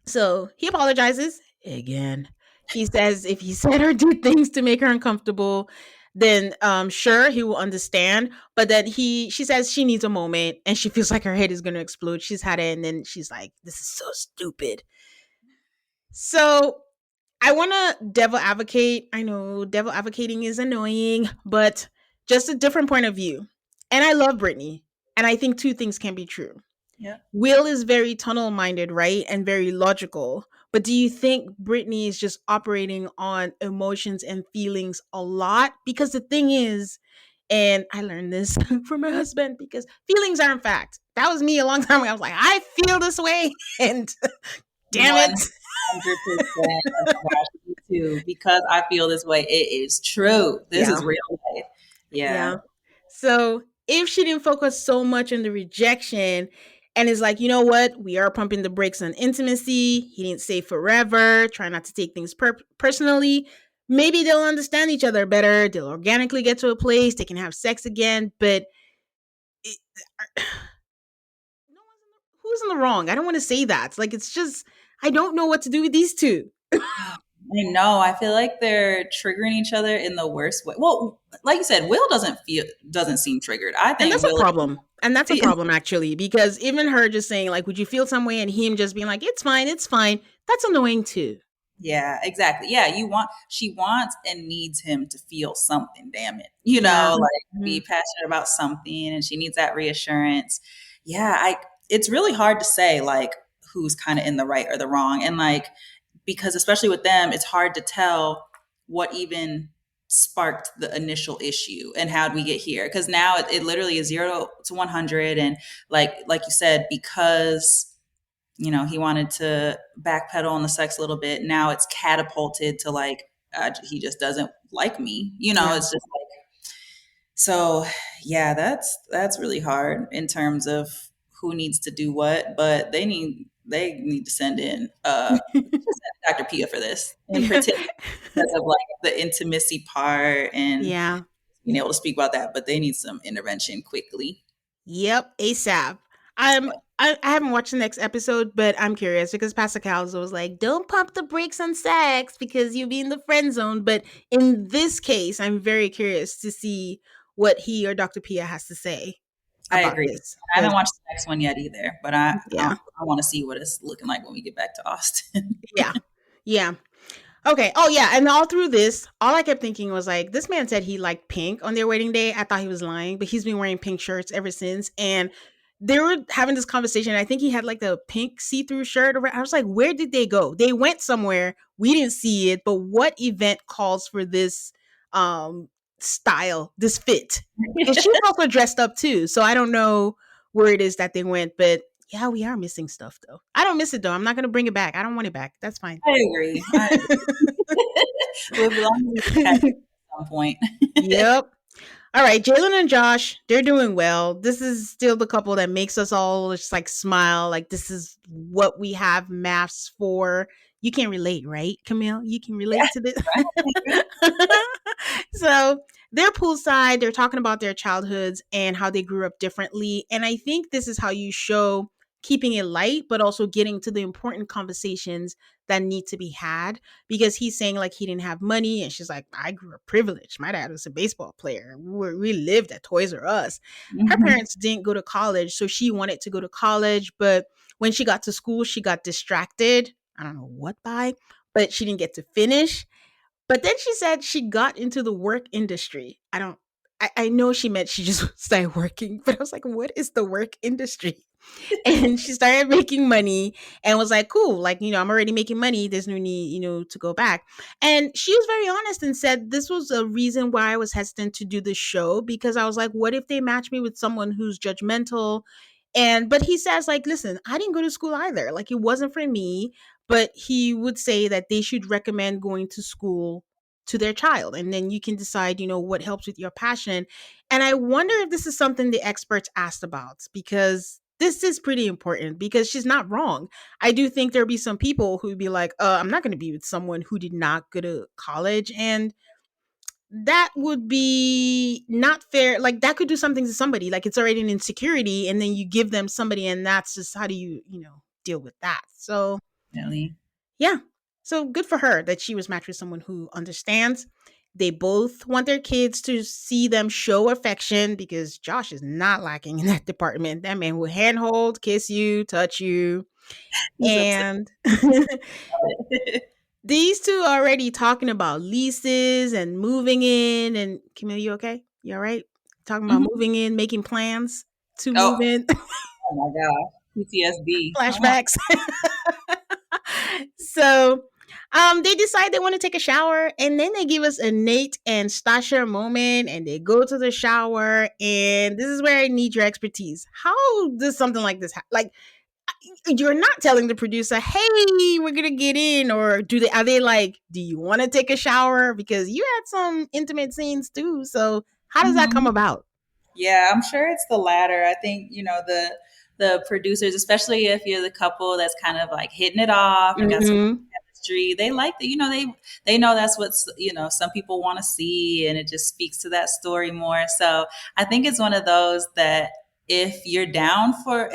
So he apologizes again. He says if he said or did things to make her uncomfortable, then sure he will understand. But then she says she needs a moment and she feels like her head is gonna explode. She's had it and then she's like, this is so stupid. So I wanna devil advocate. I know devil advocating is annoying, but just a different point of view. And I love Brittany. And I think two things can be true. Yeah. Will is very tunnel minded, right? And very logical. But do you think Brittany is just operating on emotions and feelings a lot? Because the thing is, and I learned this from my husband, because feelings aren't fact. That was me a long time ago. I was like, I feel this way. And damn it. 100%. Oh my gosh, me too. Because I feel this way. It is true. This is real life. Yeah. So if she didn't focus so much on the rejection and is like, you know what, we are pumping the brakes on intimacy. He didn't say forever. Try not to take things personally. Maybe they'll understand each other better. They'll organically get to a place. They can have sex again. But who's in the wrong? I don't want to say that. Like, it's just, I don't know what to do with these two. I know. I feel like they're triggering each other in the worst way. Well, like you said, Will doesn't seem triggered. I think, and that's a problem. And that's a problem actually, because even her just saying like, would you feel some way, and him just being like, it's fine, that's annoying too. Yeah, exactly. Yeah, she wants and needs him to feel something, damn it. Be passionate about something, and she needs that reassurance. Yeah, it's really hard to say like who's kind of in the right or the wrong. And like, because especially with them, it's hard to tell what even sparked the initial issue and how did we get here? Because now it literally is 0 to 100. And like you said, because he wanted to backpedal on the sex a little bit. Now it's catapulted to like, he just doesn't like me. It's just like, so yeah, that's really hard in terms of who needs to do what, but they need to send in Dr. Pia for this, in particular because of like the intimacy part and being able to speak about that, but they need some intervention quickly. Yep, ASAP. I haven't watched the next episode, but I'm curious because Pastor Calzo was like, "Don't pump the brakes on sex because you'll be in the friend zone." But in this case, I'm very curious to see what he or Dr. Pia has to say I about agree. this. I haven't 'Cause, watched the next one yet either, but I yeah, want to see what it's looking like when we get back to Austin. yeah, yeah. Okay. Oh yeah, and all through this, all I kept thinking was like, this man said he liked pink on their wedding day. I thought he was lying, but he's been wearing pink shirts ever since. And they were having this conversation. I think he had like a pink see-through shirt. I was like, where did they go? They went somewhere. We didn't see it, but what event calls for this style, this fit? And she's also dressed up too. So I don't know where it is that they went, but yeah, we are missing stuff though. I don't miss it though. I'm not gonna bring it back. I don't want it back. That's fine. I agree. I agree. Well, as long as we can catch it at some point. Yep. All right, Jalen and Josh, they're doing well. This is still the couple that makes us all just like smile. Like this is what we have MAFS for. You can relate, right, Camille? You can relate to this. So they're poolside. They're talking about their childhoods and how they grew up differently. And I think this is how you show keeping it light, but also getting to the important conversations that need to be had. Because he's saying like he didn't have money, and she's like, I grew up privileged. My dad was a baseball player. We lived at Toys R Us. Her Mhm. parents didn't go to college, so she wanted to go to college, but when she got to school, she got distracted. I don't know what by, but she didn't get to finish. But then she said she got into the work industry. I know she meant she just started working, but I was like, what is the work industry? And she started making money and was like, cool, like, I'm already making money. There's no need, to go back. And she was very honest and said this was a reason why I was hesitant to do the show, because I was like, what if they match me with someone who's judgmental? But he says, like, listen, I didn't go to school either. Like, it wasn't for me. But he would say that they should recommend going to school to their child. And then you can decide, what helps with your passion. And I wonder if this is something the experts asked about, because this is pretty important, because she's not wrong. I do think there'll be some people who'd be like, I'm not going to be with someone who did not go to college. And that would be not fair. Like that could do something to somebody. Like it's already an insecurity, and then you give them somebody, and that's just how do you, deal with that. So Definitely. yeah. So good for her that she was matched with someone who understands. They both want their kids to see them show affection, because Josh is not lacking in that department. That man will handhold, kiss you, touch you. He's upset. And these two are already talking about leases and moving in. And Camille, you okay? You all right? Talking about Mhm. moving in, making plans to Oh, move in. oh my God. PTSD. Come on. Flashbacks. So they decide they want to take a shower, and then they give us a Nate and Stasha moment, and they go to the shower, and this is where I need your expertise. How does something like this like you're not telling the producer, hey, we're gonna get in, or are they like, do you want to take a shower? Because you had some intimate scenes too. So how does that come Mhm. about? Yeah, I'm sure it's the latter. I think, the producers, especially if you're the couple that's kind of like hitting it off and got some Mm-hmm. chemistry, they like that, they know that's what's, some people want to see, and it just speaks to that story more. So I think it's one of those that if you're down for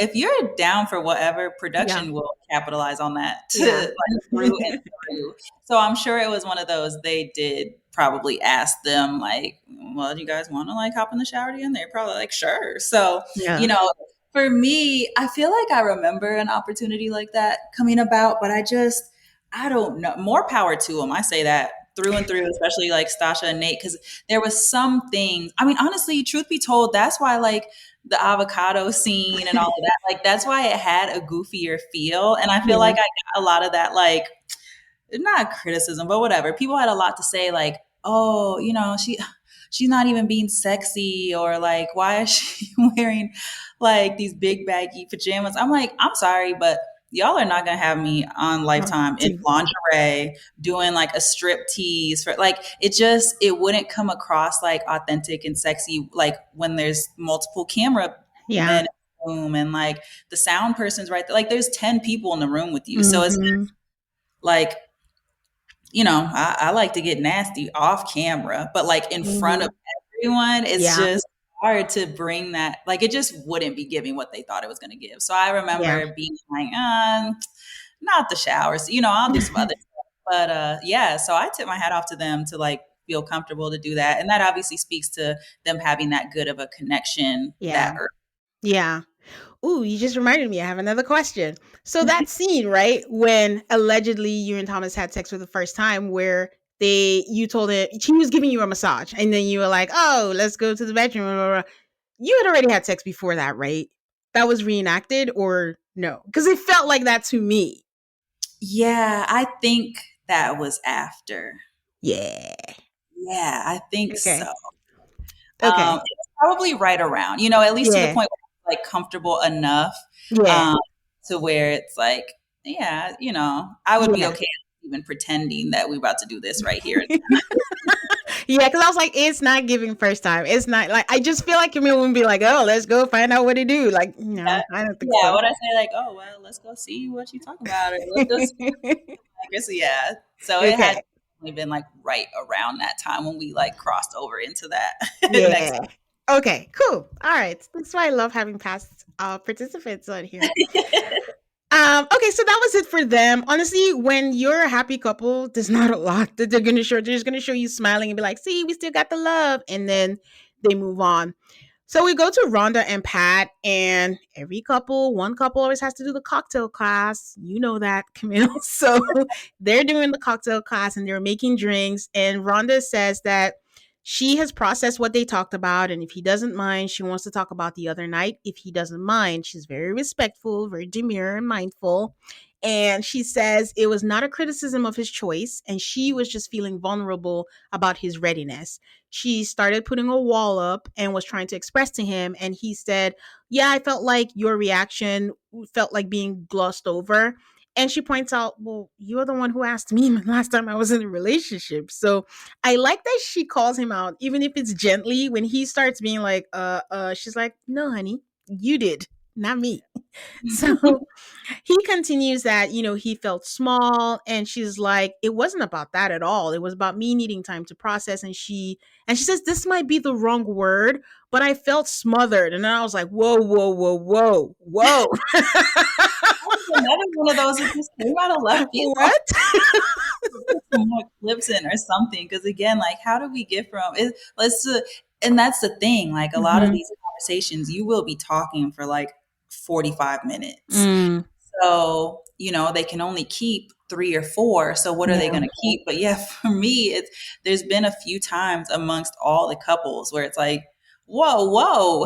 whatever, Yeah. production will capitalize on that to Yeah. like through and through. So I'm sure it was one of those they did probably ask them like, well, do you guys want to like hop in the shower again? They're probably like, sure. So, you Yeah. know, for me, I feel like I remember an opportunity like that coming about, but I don't know. More power to them. I say that through and through, especially like Stasha and Nate, because there was some things. I mean, honestly, truth be told, that's why like the avocado scene and all of that, like that's why it had a goofier feel. And I feel Yeah. like I got a lot of that, like not criticism, but whatever. People had a lot to say, like, oh, she's not even being sexy, or like, why is she wearing like these big baggy pajamas? I'm like, I'm sorry, but y'all are not gonna have me on Lifetime in lingerie doing like a strip tease for like it wouldn't come across like authentic and sexy like when there's multiple camera Yeah. men in the room and like the sound person's right there. Like there's 10 people in the room with you. So it's Mm-hmm. like I like to get nasty off camera, but like in front Mm-hmm. of everyone, it's Yeah. just hard to bring that, like it just wouldn't be giving what they thought it was going to give. So I remember being like, not the showers, I'll do some other stuff. But yeah, so I tip my hat off to them to like feel comfortable to do that. And that obviously speaks to them having that good of a connection that early. Yeah. Ooh, you just reminded me. I have another question. So that scene, right, when allegedly you and Thomas had sex for the first time, where you told it he was giving you a massage, and then you were like, "Oh, let's go to the bedroom." Blah, blah, blah. You had already had sex before that, right? That was reenacted, or no? Because it felt like that to me. Yeah, I think that was after. Yeah. Yeah, I think so. Okay. It's probably right around, at least to the point where I'm like comfortable enough to where it's like, yeah, I would be okay even pretending that we're about to do this right here. Yeah, because I was like, it's not giving first time. It's not like, I just feel like Camille wouldn't be like, oh, let's go find out what to do. Like, no, I don't think so. Yeah, what I say, like, oh, well, let's go see what you talk about. Or let's go see. I guess, yeah. So it had been like right around that time when we like crossed over into that. Yeah. Okay, cool. All right. That's why I love having past participants on here. Okay, so that was it for them. Honestly, when you're a happy couple, there's not a lot that they're gonna show. They're just gonna show you smiling and be like, see, we still got the love, and then they move on. So we go to Rhonda and Pat, and one couple always has to do the cocktail class. You know that, Camille. So they're doing the cocktail class and they're making drinks. And Rhonda says that she has processed what they talked about. And if he doesn't mind, she wants to talk about the other night. If he doesn't mind, she's very respectful, very demure and mindful. And she says it was not a criticism of his choice, and she was just feeling vulnerable about his readiness. She started putting a wall up and was trying to express to him. And he said, yeah, I felt like your reaction felt like being glossed over. And she points out, well, you're the one who asked me last time I was in a relationship. So I like that she calls him out, even if it's gently. When he starts being like, she's like, no, honey, you did, not me. So he continues that, he felt small, and she's like, it wasn't about that at all. It was about me needing time to process. And she says, this might be the wrong word, but I felt smothered. And then I was like, whoa, whoa, whoa, whoa, whoa. Another one of those that just came out of left field. What? Some more clips in or something. Because again, like, how do we get from it? And that's the thing. Like a lot of these conversations, you will be talking for like 45 minutes. So, they can only keep 3 or 4. So what are they going to keep? But yeah, for me, there's been a few times amongst all the couples where it's like, whoa,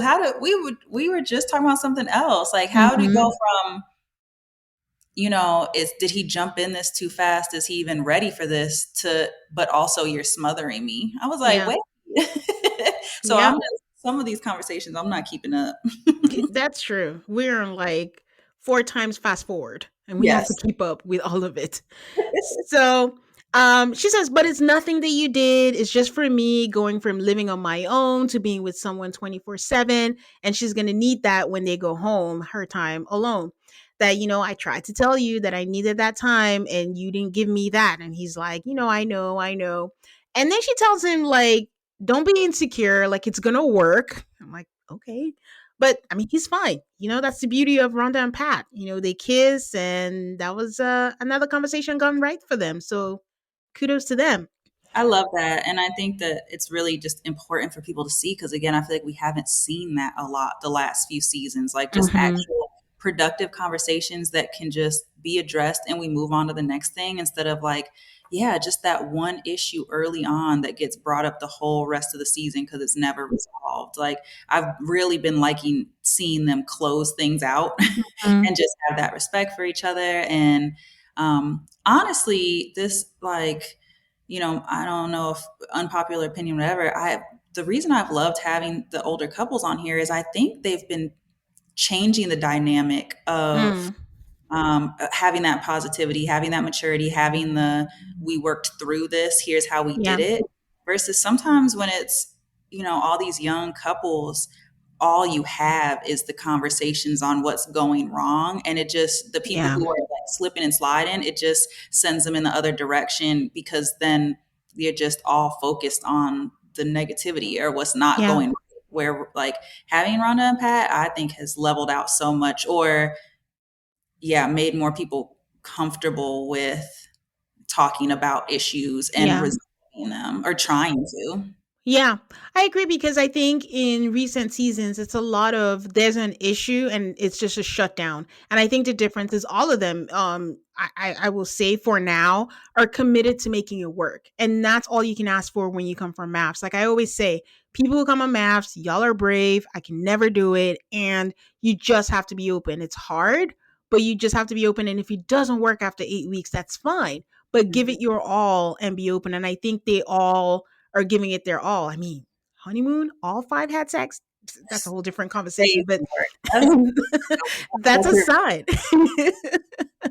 we were just talking about something else. Like, how do you go from, did he jump in this too fast? Is he even ready for this but also you're smothering me? I was like, wait. So some of these conversations, I'm not keeping up. That's true. We're on like 4 times fast forward, and we have to keep up with all of it. So she says, but it's nothing that you did. It's just for me going from living on my own to being with someone 24/7. And she's going to need that when they go home, her time alone. That, I tried to tell you that I needed that time and you didn't give me that. And he's like, I know. And then she tells him, like, don't be insecure. Like, it's going to work. I'm like, okay. But I mean, he's fine. That's the beauty of Rhonda and Pat. They kiss, and that was another conversation gone right for them. So kudos to them. I love that. And I think that it's really just important for people to see, because again, I feel like we haven't seen that a lot the last few seasons, like just actual productive conversations that can just be addressed and we move on to the next thing, instead of like, just that one issue early on that gets brought up the whole rest of the season because it's never resolved. Like, I've really been liking seeing them close things out and just have that respect for each other. And honestly, this, like, I don't know if unpopular opinion, whatever, the reason I've loved having the older couples on here is I think they've been changing the dynamic of having that positivity, having that maturity, having we worked through this, here's how we did it, versus sometimes when it's, all these young couples, all you have is the conversations on what's going wrong. And it just, the people who are like slipping and sliding, it just sends them in the other direction, because then you're just all focused on the negativity or what's not going right. where like having Rhonda and Pat, I think has leveled out so much, or made more people comfortable with talking about issues and resolving them, or trying to. Yeah, I agree because I think in recent seasons, it's a lot of there's an issue and it's just a shutdown. And I think the difference is all of them, I will say for now, are committed to making it work. And that's all you can ask for when you come from MAFS. Like I always say, people who come on MAFS, y'all are brave. I can never do it. And you just have to be open. It's hard, but you just have to be open. And if it doesn't work after 8 weeks, that's fine. But give it your all and be open. And I think they all are giving it their all. I mean, honeymoon, all 5 had sex. That's a whole different conversation, but that's a sign.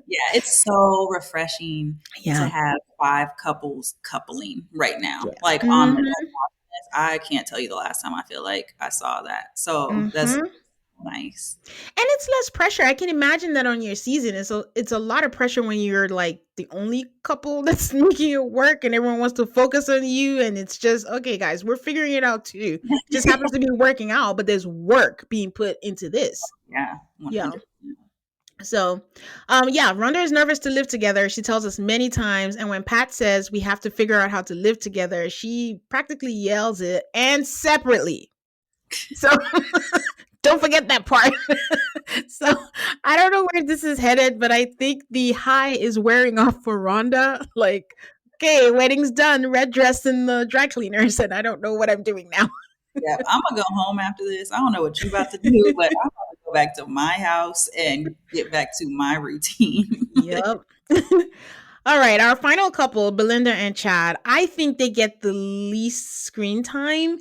Yeah, it's so refreshing to have 5 couples coupling right now. Like on the I can't tell you the last time I feel like I saw that. So that's nice. And it's less pressure. I can imagine that on your season. It's a lot of pressure when you're like the only couple that's making it work and everyone wants to focus on you. And it's just, okay, guys, we're figuring it out too. It just happens to be working out, but there's work being put into this. Yeah. 100%. Yeah. So, Rhonda is nervous to live together. She tells us many times. And when Pat says we have to figure out how to live together, she practically yells it, and separately. So don't forget that part. So I don't know where this is headed, but I think the high is wearing off for Rhonda. Like, okay, wedding's done, red dress in the dry cleaners, and I don't know what I'm doing now. Yeah, I'm gonna go home after this. I don't know what you're about to do, but I'm gonna go back to my house and get back to my routine. Yep. All right, our final couple, Belinda and Chad. I think they get the least screen time.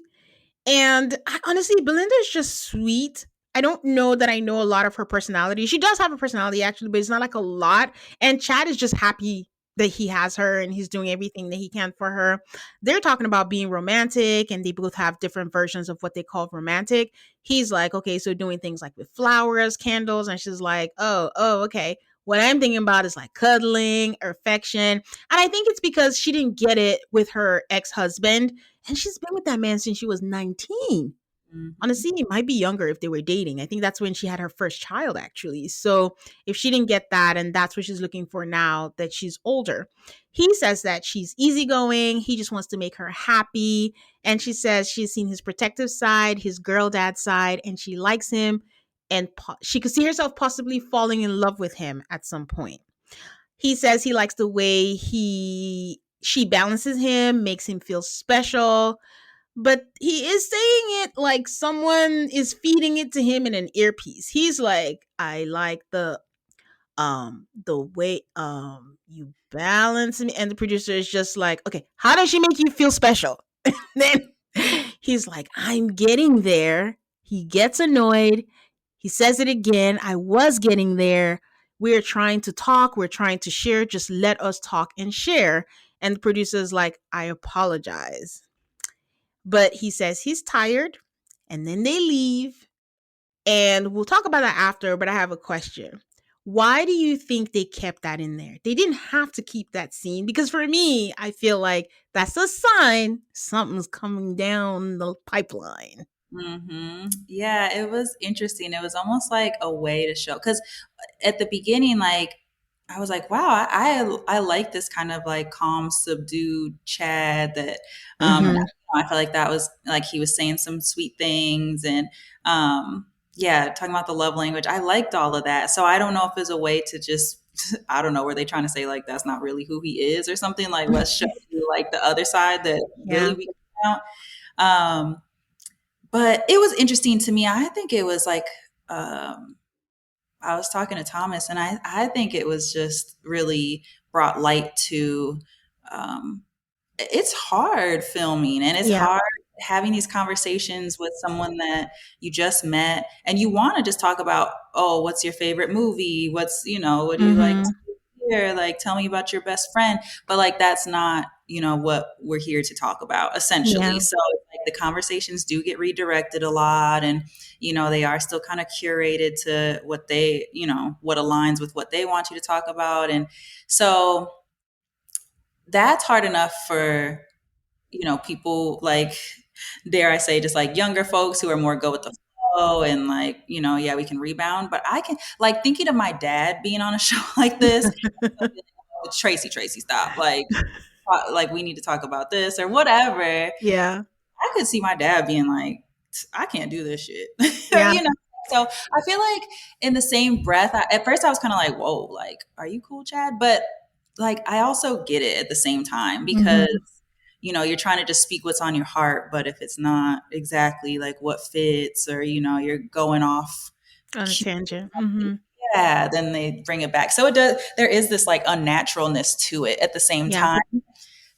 And honestly, Belinda's just sweet. I don't know that I know a lot of her personality. She does have a personality, actually, but it's not like a lot. And Chad is just happy that he has her and he's doing everything that he can for her. They're talking about being romantic, and they both have different versions of what they call romantic. He's like, okay, so doing things like with flowers, candles. And she's like, oh, okay. What I'm thinking about is like cuddling, affection. And I think it's because she didn't get it with her ex-husband. And she's been with that man since she was 19. Honestly, it might be younger if they were dating. I think that's when she had her first child, actually. So if she didn't get that, and that's what she's looking for now that she's older. He says that she's easygoing. He just wants to make her happy. And she says she's seen his protective side, his girl dad side, and she likes him. And she could see herself possibly falling in love with him at some point. He says he likes the way she balances him, makes him feel special, but he is saying it like someone is feeding it to him in an earpiece. He's like, I like the way you balance me. And the producer is just like, okay, how does she make you feel special? Then he's like, I'm getting there. He gets annoyed. He says it again. I was getting there. We're trying to talk. We're trying to share. Just let us talk and share. And the producer's like, I apologize. But he says he's tired. And then they leave. And we'll talk about that after. But I have a question. Why do you think they kept that in there? They didn't have to keep that scene. Because for me, I feel like that's a sign something's coming down the pipeline. Yeah, it was interesting. It was almost like a way to show, because at the beginning, like I was like, wow, I like this kind of like calm, subdued Chad that I feel like that was like he was saying some sweet things, and talking about the love language. I liked all of that. So I don't know if there's a way to just I don't know, were they trying to say like that's not really who he is or something, like let's show you like the other side that really we can out. But it was interesting to me. I think it was like, I was talking to Thomas, and I think it was just really brought light to, it's hard filming, and it's hard having these conversations with someone that you just met, and you want to just talk about, oh, what's your favorite movie? What do you like to do here? Like, tell me about your best friend. But like, that's not, what we're here to talk about, essentially. Yeah. So like the conversations do get redirected a lot, and, they are still kind of curated to what they, what aligns with what they want you to talk about. And so that's hard enough for, people like dare I say, just like younger folks who are more go with the flow and like, yeah, we can rebound. But I can like thinking of my dad being on a show like this, Tracy, stop. Like we need to talk about this or whatever. Yeah. I could see my dad being like, I can't do this shit. Yeah. So I feel like in the same breath, at first I was kind of like, whoa, like, are you cool, Chad? But like, I also get it at the same time because, Mhm. you're trying to just speak what's on your heart. But if it's not exactly like what fits or, you're going off, On a tangent. Hmm. yeah, then they bring it back. So there is this like unnaturalness to it at the same Yeah. time.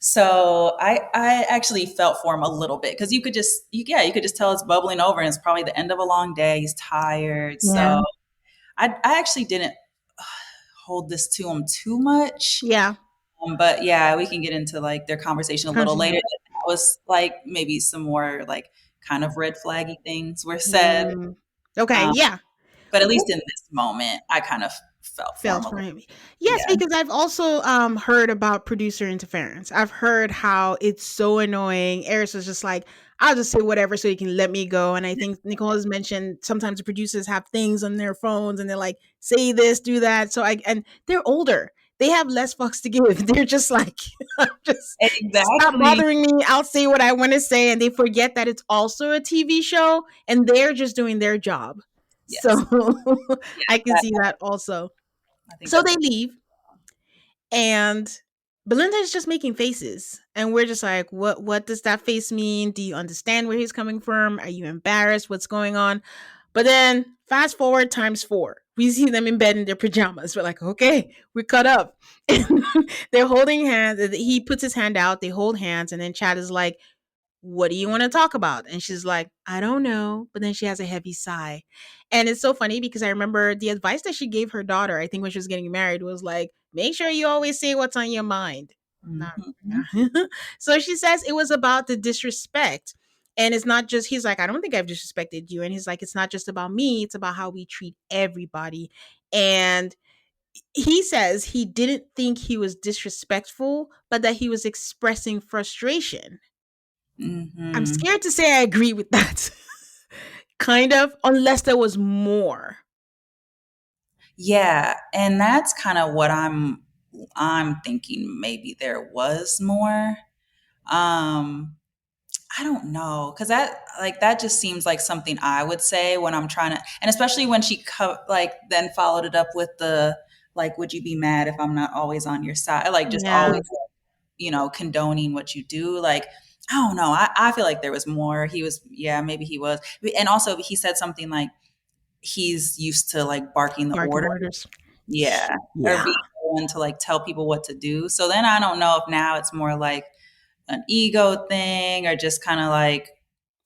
So I actually felt for him a little bit because you could just tell it's bubbling over and it's probably the end of a long day. He's tired. Yeah. So I actually didn't hold this to him too much. Yeah. But yeah, we can get into like their conversation a little later. Conversation. That was like maybe some more like kind of red flaggy things were said. Mm. Okay. Um, Yeah. but at least in this moment, I kind of felt for him Felt a for little. him. Yes, Yeah. because I've also heard about producer interference. I've heard how it's so annoying. Eris was just like, I'll just say whatever so you can let me go. And I think Nicole has mentioned sometimes the producers have things on their phones and they're like, say this, do that. And they're older. They have less fucks to give. They're just like, just stop Exactly. bothering me. I'll say what I want to say. And they forget that it's also a TV show and they're just doing their job. So Yes. I Yes. can see that also. I think So that's they a leave, and Belinda is just making faces. And we're just like, what does that face mean? Do you understand where he's coming from? Are you embarrassed? What's going on? But then fast forward times four. We see them in bed in their pajamas. We're like, okay, we're cut up. And they're holding hands. He puts his hand out, they hold hands, and then Chad is like, what do you want to talk about? And she's like, I don't know. But then she has a heavy sigh. And it's so funny because I remember the advice that she gave her daughter, I think when she was getting married, was like, make sure you always say what's on your mind. Not, Mhm. so she says it was about the disrespect. And it's not just, he's like, I don't think I've disrespected you. And he's like, it's not just about me, it's about how we treat everybody. And he says he didn't think he was disrespectful, but that he was expressing frustration. I'm Mhm. scared to say I agree with that. Kind of, unless there was more. Yeah, and that's kind of what I'm thinking maybe there was more. Um I don't know cuz that just seems like something I would say when I'm trying to, and especially when she like then followed it up with the like, would you be mad if I'm not always on your side, like just Yeah. always condoning what you do. Like, I don't know, I feel like there was more. He was, yeah, maybe he was. And also he said something like he's used to like barking the Barking order. orders. Yeah. Or Yeah. being the one to like tell people what to do. So then I don't know if now it's more like an ego thing or just kind of like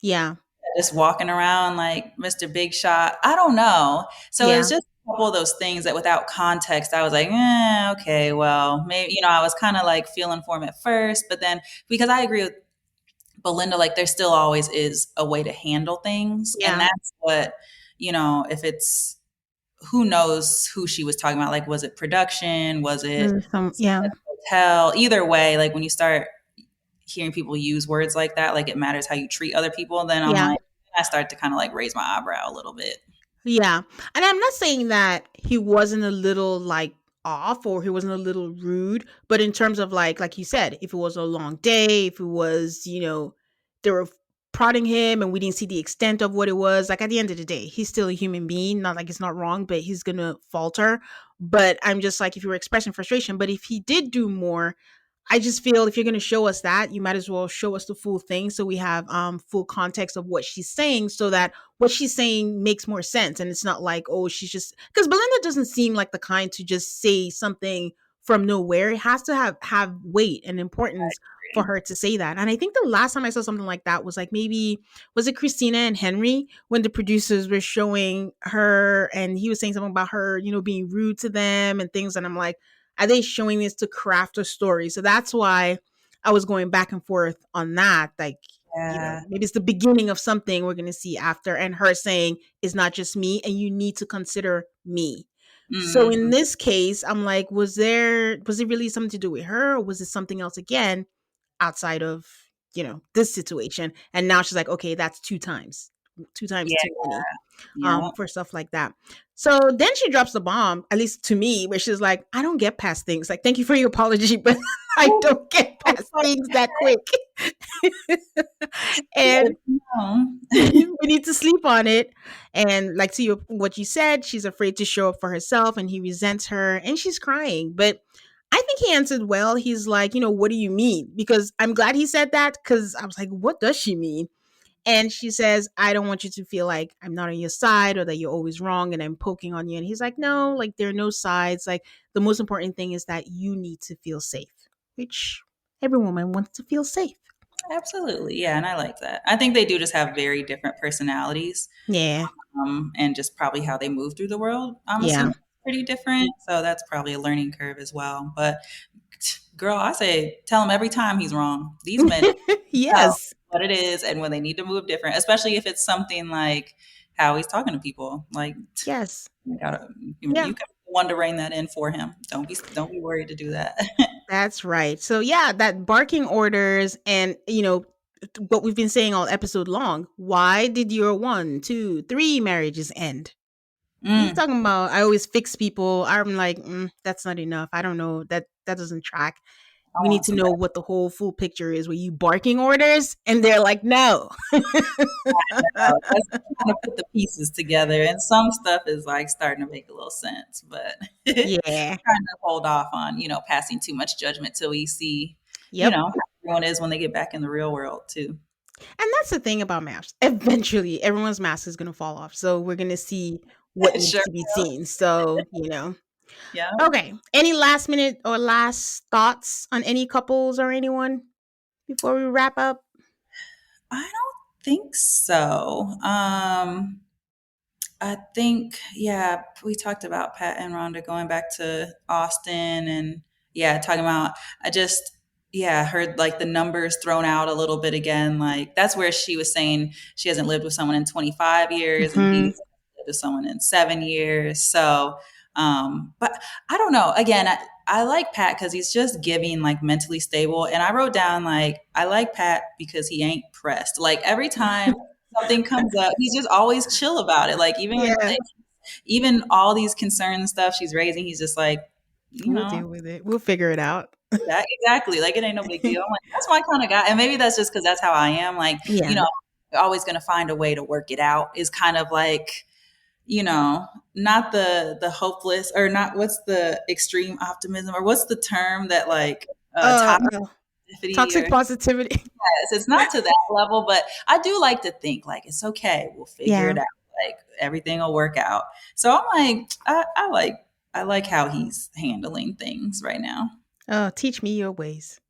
Yeah. just walking around like Mr. Big Shot. I don't know. So it Yeah. was just a couple of those things that without context, I was like, okay, well, maybe, I was kind of like feeling for him at first, but then because I agree with Belinda, like there still always is a way to handle things. And Yeah. that's what, if it's, who knows who she was talking about? Like, was it production? Was it Yeah. hotel? Either way, like when you start hearing people use words like that, like it matters how you treat other people, then I'm Yeah. like, I start to kind of like raise my eyebrow a little bit. Yeah. And I'm not saying that he wasn't a little like off or he wasn't a little rude, but in terms of like you said, if it was a long day, if it was, they were prodding him and we didn't see the extent of what it was, like at the end of the day, he's still a human being. Not like it's not wrong, but he's gonna falter. But I'm just like, if you were expressing frustration, but if he did do more, I just feel if you're going to show us that, you might as well show us the full thing so we have full context of what she's saying so that what she's saying makes more sense. And it's not like, oh, she's just, because Belinda doesn't seem like the kind to just say something from nowhere. It has to have weight and importance for her to say that. And I think the last time I saw something like that was like maybe, was it Christina and Henry when the producers were showing her and he was saying something about her, being rude to them and things. And I'm like, are they showing this to craft a story? So that's why I was going back and forth on that. Like, Yeah. maybe it's the beginning of something we're going to see after. And her saying, it's not just me, and you need to consider me. So in Mm-hmm. this case, I'm like, was it really something to do with her, or was it something else again outside of this situation. And now she's like, okay, that's two times too Yeah. many, Yeah. for stuff like that. So then she drops the bomb, at least to me, where she's like, I don't get past things. Like, thank you for your apology, but I don't get past things that quick. And we need to sleep on it. And like to what you said, she's afraid to show up for herself and he resents her and she's crying. But I think he answered well. He's like, what do you mean? Because I'm glad he said that, because I was like, what does she mean? And she says, I don't want you to feel like I'm not on your side or that you're always wrong and I'm poking on you. And he's like, no, like there are no sides. Like the most important thing is that you need to feel safe, which every woman wants to feel safe. Absolutely. Yeah. And I like that. I think they do just have very different personalities. Yeah. And just probably how they move through the world. I'm Yeah. assuming pretty different. So that's probably a learning curve as well. But girl, I say, tell him every time he's wrong. These men Yes. what it is and when they need to move different, especially if it's something like how he's talking to people. Like, yes. You can be the one to rein that in for him. Don't be worried to do that. That's right. So yeah, that barking orders and what we've been saying all episode long. Why did your 1, 2, 3 marriages end? He's talking about I always fix people. I'm like, that's not enough. I don't know. That doesn't track. We need to know what the whole full picture is. Were you barking orders? And they're like, no. Let's kind of put the pieces together. And some stuff is like starting to make a little sense. But yeah, trying to hold off on, passing too much judgment till we see, how everyone is when they get back in the real world too. And that's the thing about MAFS. Eventually, everyone's mask is going to fall off. So we're going to see what needs to be seen. So, Yeah. Okay. Any last minute or last thoughts on any couples or anyone before we wrap up? I don't think so. I think, we talked about Pat and Rhonda going back to Austin and talking about, I just, heard like the numbers thrown out a little bit again. Like that's where she was saying she hasn't lived with someone in 25 years and he's lived with someone in 7 years. So, but I don't know. Again, I like Pat because he's just giving like mentally stable. And I wrote down like, I like Pat because he ain't pressed. Like every time something comes up, he's just always chill about it. Like even all these concerns and stuff she's raising, he's just like, we'll deal with it. We'll figure it out. Exactly. Like it ain't no big deal. I'm like, that's my kind of guy. And maybe that's just because that's how I am. Like, always going to find a way to work it out is kind of like, not the hopeless or not. What's the extreme optimism or what's the term that like toxic positivity? Yes, it's not to that level, but I do like to think like it's okay. We'll figure it out. Like everything will work out. So I'm like, I like how he's handling things right now. Oh, teach me your ways.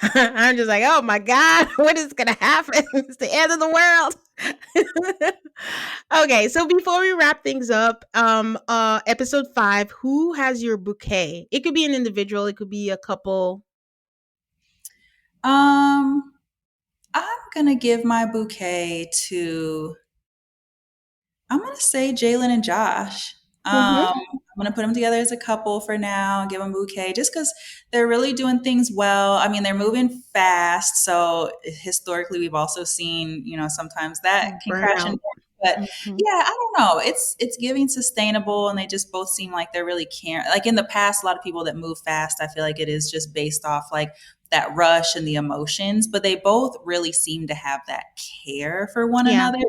I'm just like, oh my God, what is going to happen? It's the end of the world. Okay, so before we wrap things up, episode 5, who has your bouquet? It could be an individual, it could be a couple. I'm gonna give my bouquet to, I'm gonna say Jalen and Josh. I'm going to put them together as a couple for now and give them a bouquet just because they're really doing things well. I mean, they're moving fast. So historically, we've also seen, sometimes that can crash and burn. But I don't know. It's giving sustainable and they just both seem like they're really caring. Like in the past, a lot of people that move fast, I feel like it is just based off like that rush and the emotions, but they both really seem to have that care for one another.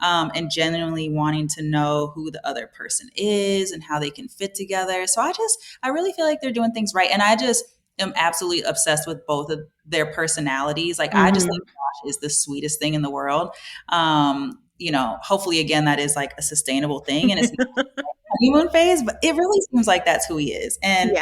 And genuinely wanting to know who the other person is and how they can fit together. So I really feel like they're doing things right. And I just am absolutely obsessed with both of their personalities. Like I just think Josh is the sweetest thing in the world. Hopefully again, that is like a sustainable thing and it's not like a honeymoon phase, but it really seems like that's who he is. And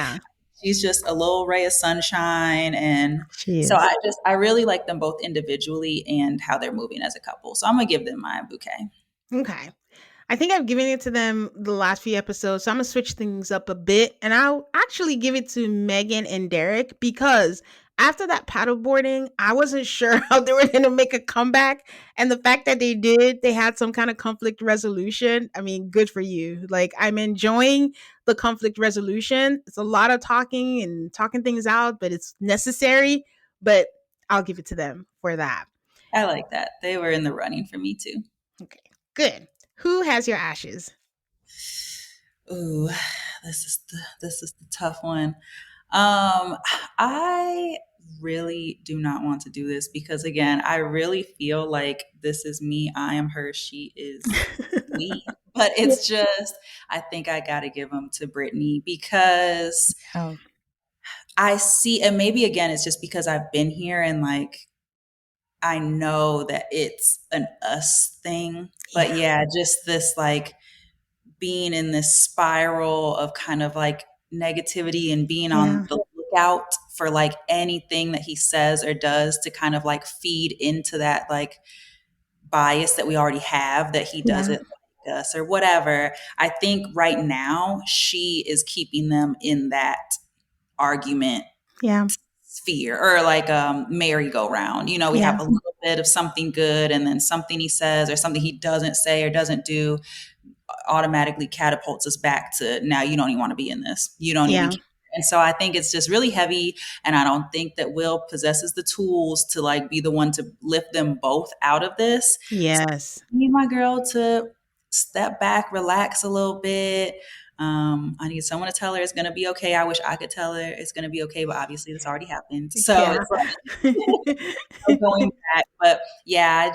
she's just a little ray of sunshine. And so I really like them both individually and how they're moving as a couple. So I'm going to give them my bouquet. Okay. I think I've given it to them the last few episodes. So I'm going to switch things up a bit. And I'll actually give it to Megan and Derek because after that paddleboarding, I wasn't sure how they were going to make a comeback. And the fact that they did, they had some kind of conflict resolution. I mean, good for you. Like, I'm enjoying the conflict resolution. It's a lot of talking and talking things out, but it's necessary. But I'll give it to them for that. I like that. They were in the running for me too. Okay, good. Who has your ashes? Ooh, this is the tough one. I really do not want to do this because again, I really feel like this is me. I am her. She is we. But it's just, I think I got to give them to Brittany because Oh, I see, and maybe again, it's just because I've been here and like, I know that it's an us thing. But yeah, just this like being in this spiral of kind of like negativity and being on the lookout for like anything that he says or does to kind of like feed into that like bias that we already have that he doesn't like us or whatever. I think right now she is keeping them in that argument sphere or like merry-go-round. You know, we have a little bit of something good and then something he says or something he doesn't say or doesn't do automatically catapults us back to now you don't even want to be in this. You don't even care. And so I think it's just really heavy. And I don't think that Will possesses the tools to like be the one to lift them both out of this. Yes. So I need my girl to step back, relax a little bit. I need someone to tell her it's going to be okay. I wish I could tell her it's going to be okay, but obviously this already happened. So it's like no going back. But yeah,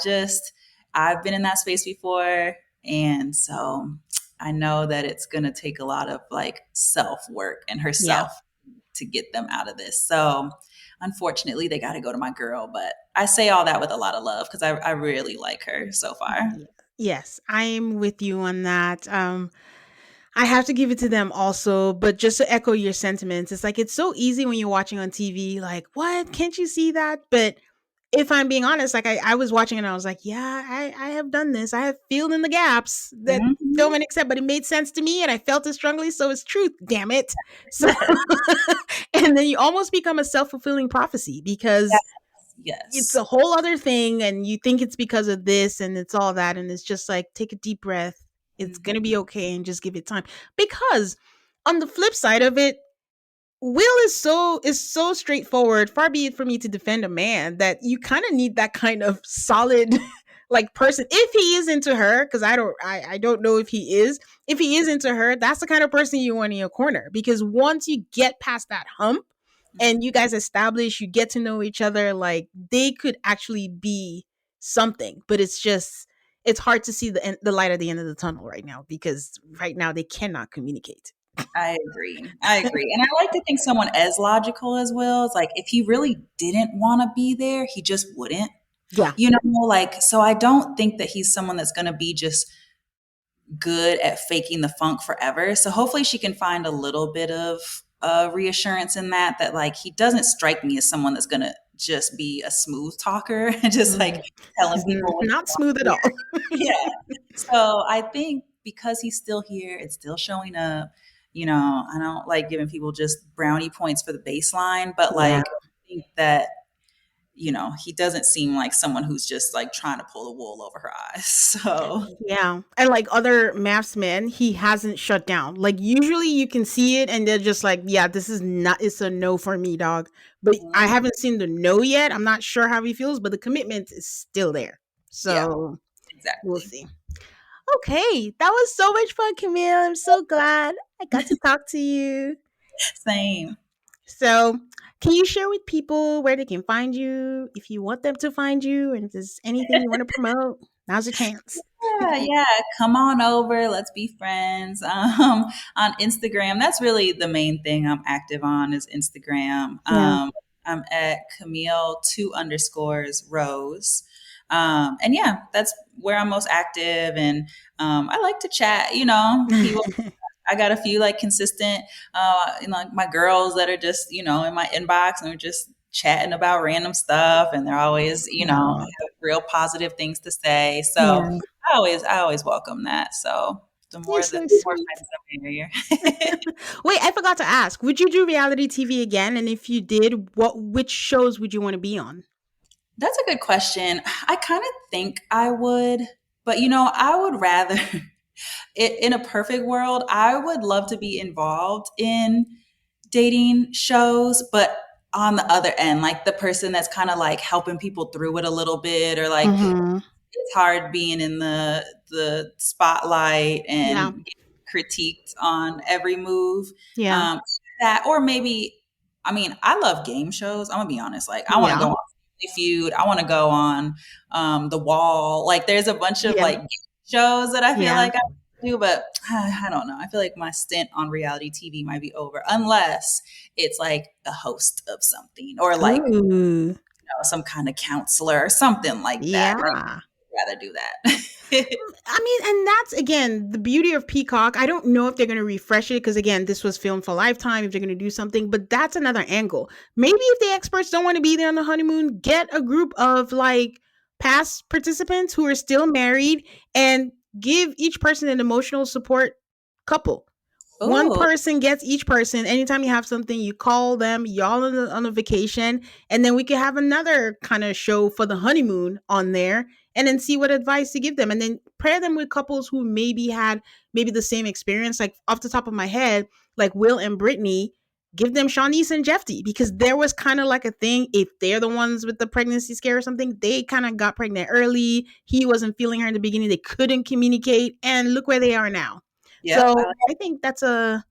I've been in that space before. And so I know that it's going to take a lot of like self-work and herself to get them out of this. So unfortunately, they got to go to my girl. But I say all that with a lot of love because I really like her so far. Yes, I'm with you on that. I have to give it to them also, but just to echo your sentiments, it's like it's so easy when you're watching on TV, like, what? Can't you see that? But if I'm being honest, like I was watching and I was like, yeah, I have done this. I have filled in the gaps that don't make sense, but it made sense to me and I felt it strongly. So it's truth, damn it. So, and then you almost become a self-fulfilling prophecy because it's a whole other thing and you think it's because of this and it's all that. And it's just like, take a deep breath. It's going to be okay and just give it time. Because on the flip side of it, Will is so straightforward. Far be it for me to defend a man that you kind of need that kind of solid like person if he is into her, because I don't know if he is. If he is into her, that's the kind of person you want in your corner, because once you get past that hump and you guys establish, you get to know each other, like they could actually be something. But it's hard to see the light at the end of the tunnel right now, because right now they cannot communicate. I agree. And I like to think someone as logical as Will is like, if he really didn't want to be there, he just wouldn't. Yeah. You know, like, so I don't think that he's someone that's going to be just good at faking the funk forever. So hopefully she can find a little bit of reassurance in that like, he doesn't strike me as someone that's going to just be a smooth talker and just like telling people. Not smooth at all. Yeah. So I think because he's still here, it's still showing up. You know, I don't like giving people just brownie points for the baseline, but like, I think that, you know, he doesn't seem like someone who's just like trying to pull the wool over her eyes. So yeah. And like other MAFS men, he hasn't shut down. Like usually you can see it and they're just like, yeah, this is not, it's a no for me, dog. But I haven't seen the no yet. I'm not sure how he feels, but the commitment is still there. So exactly. We'll see. Okay, that was so much fun, Camille. I'm so glad I got to talk to you. Same. So, can you share with people where they can find you, if you want them to find you, and if there's anything you want to promote? Now's your chance. Yeah, come on over. Let's be friends. On Instagram, that's really the main thing I'm active on is Instagram. I'm at Camille 2_Rose. And yeah, that's where I'm most active. And I like to chat, you know, people. I got a few like consistent, you know, like my girls that are just, you know, in my inbox and we're just chatting about random stuff. And they're always, you know, have real positive things to say. So I always welcome that. So the more friends, the merrier. Wait, I forgot to ask, would you do reality TV again? And if you did, which shows would you want to be on? That's a good question. I kind of think I would, but you know, I would rather in a perfect world, I would love to be involved in dating shows, but on the other end, like the person that's kind of like helping people through it a little bit, or like it's hard being in the spotlight Yeah. and critiqued on every move. Yeah. That, or maybe, I mean, I love game shows. I'm gonna be honest. Like, I want to Yeah. go on Family Feud. I want to go on The Wall. Like, there's a bunch of Yeah. like shows that I feel Yeah. like I do, but I don't know. I feel like my stint on reality TV might be over unless it's like a host of something, or like Ooh. some kind of counselor or something like that. Yeah. Like, I'd rather do that. I mean, and that's, again, the beauty of Peacock. I don't know if they're going to refresh it because, again, this was filmed for Lifetime, if they're going to do something, but that's another angle. Maybe if the experts don't want to be there on the honeymoon, get a group of like past participants who are still married and give each person an emotional support couple. Ooh. One person gets each person. Anytime you have something, you call them, y'all on a vacation, and then we can have another kind of show for the honeymoon on there, and then see what advice to give them. And then pair them with couples who maybe had the same experience. Like off the top of my head, like Will and Brittany, give them Shawnice and Jeffy, because there was kind of like a thing. If they're the ones with the pregnancy scare or something, they kind of got pregnant early. He wasn't feeling her in the beginning. They couldn't communicate. And look where they are now. Yep, So I think that's a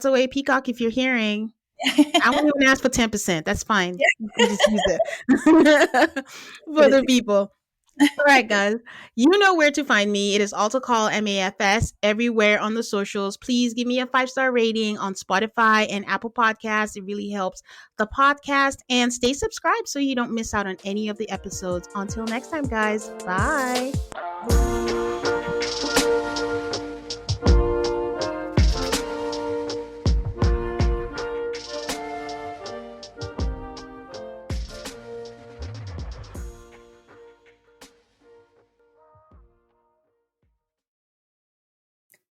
way, Peacock, if you're hearing. I won't even ask for 10%. That's fine. You can just use it for the people. All right, guys. You know where to find me. It is also called MAFS everywhere on the socials. Please give me a 5-star rating on Spotify and Apple Podcasts. It really helps the podcast. And stay subscribed so you don't miss out on any of the episodes. Until next time, guys. Bye.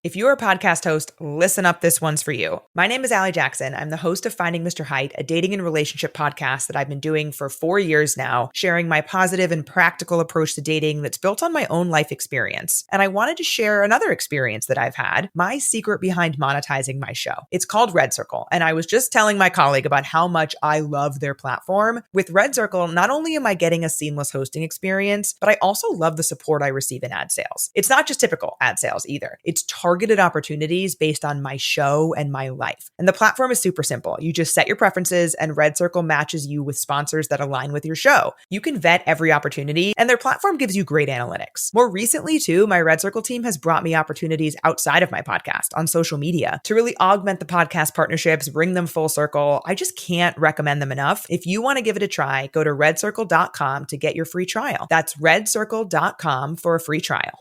If you're a podcast host, listen up, this one's for you. My name is Allie Jackson. I'm the host of Finding Mr. Height, a dating and relationship podcast that I've been doing for 4 years now, sharing my positive and practical approach to dating that's built on my own life experience. And I wanted to share another experience that I've had, my secret behind monetizing my show. It's called Red Circle, and I was just telling my colleague about how much I love their platform. With Red Circle, not only am I getting a seamless hosting experience, but I also love the support I receive in ad sales. It's not just typical ad sales either. It's targeted opportunities based on my show and my life. And the platform is super simple. You just set your preferences and Red Circle matches you with sponsors that align with your show. You can vet every opportunity and their platform gives you great analytics. More recently too, my Red Circle team has brought me opportunities outside of my podcast on social media to really augment the podcast partnerships, bring them full circle. I just can't recommend them enough. If you want to give it a try, go to redcircle.com to get your free trial. That's redcircle.com for a free trial.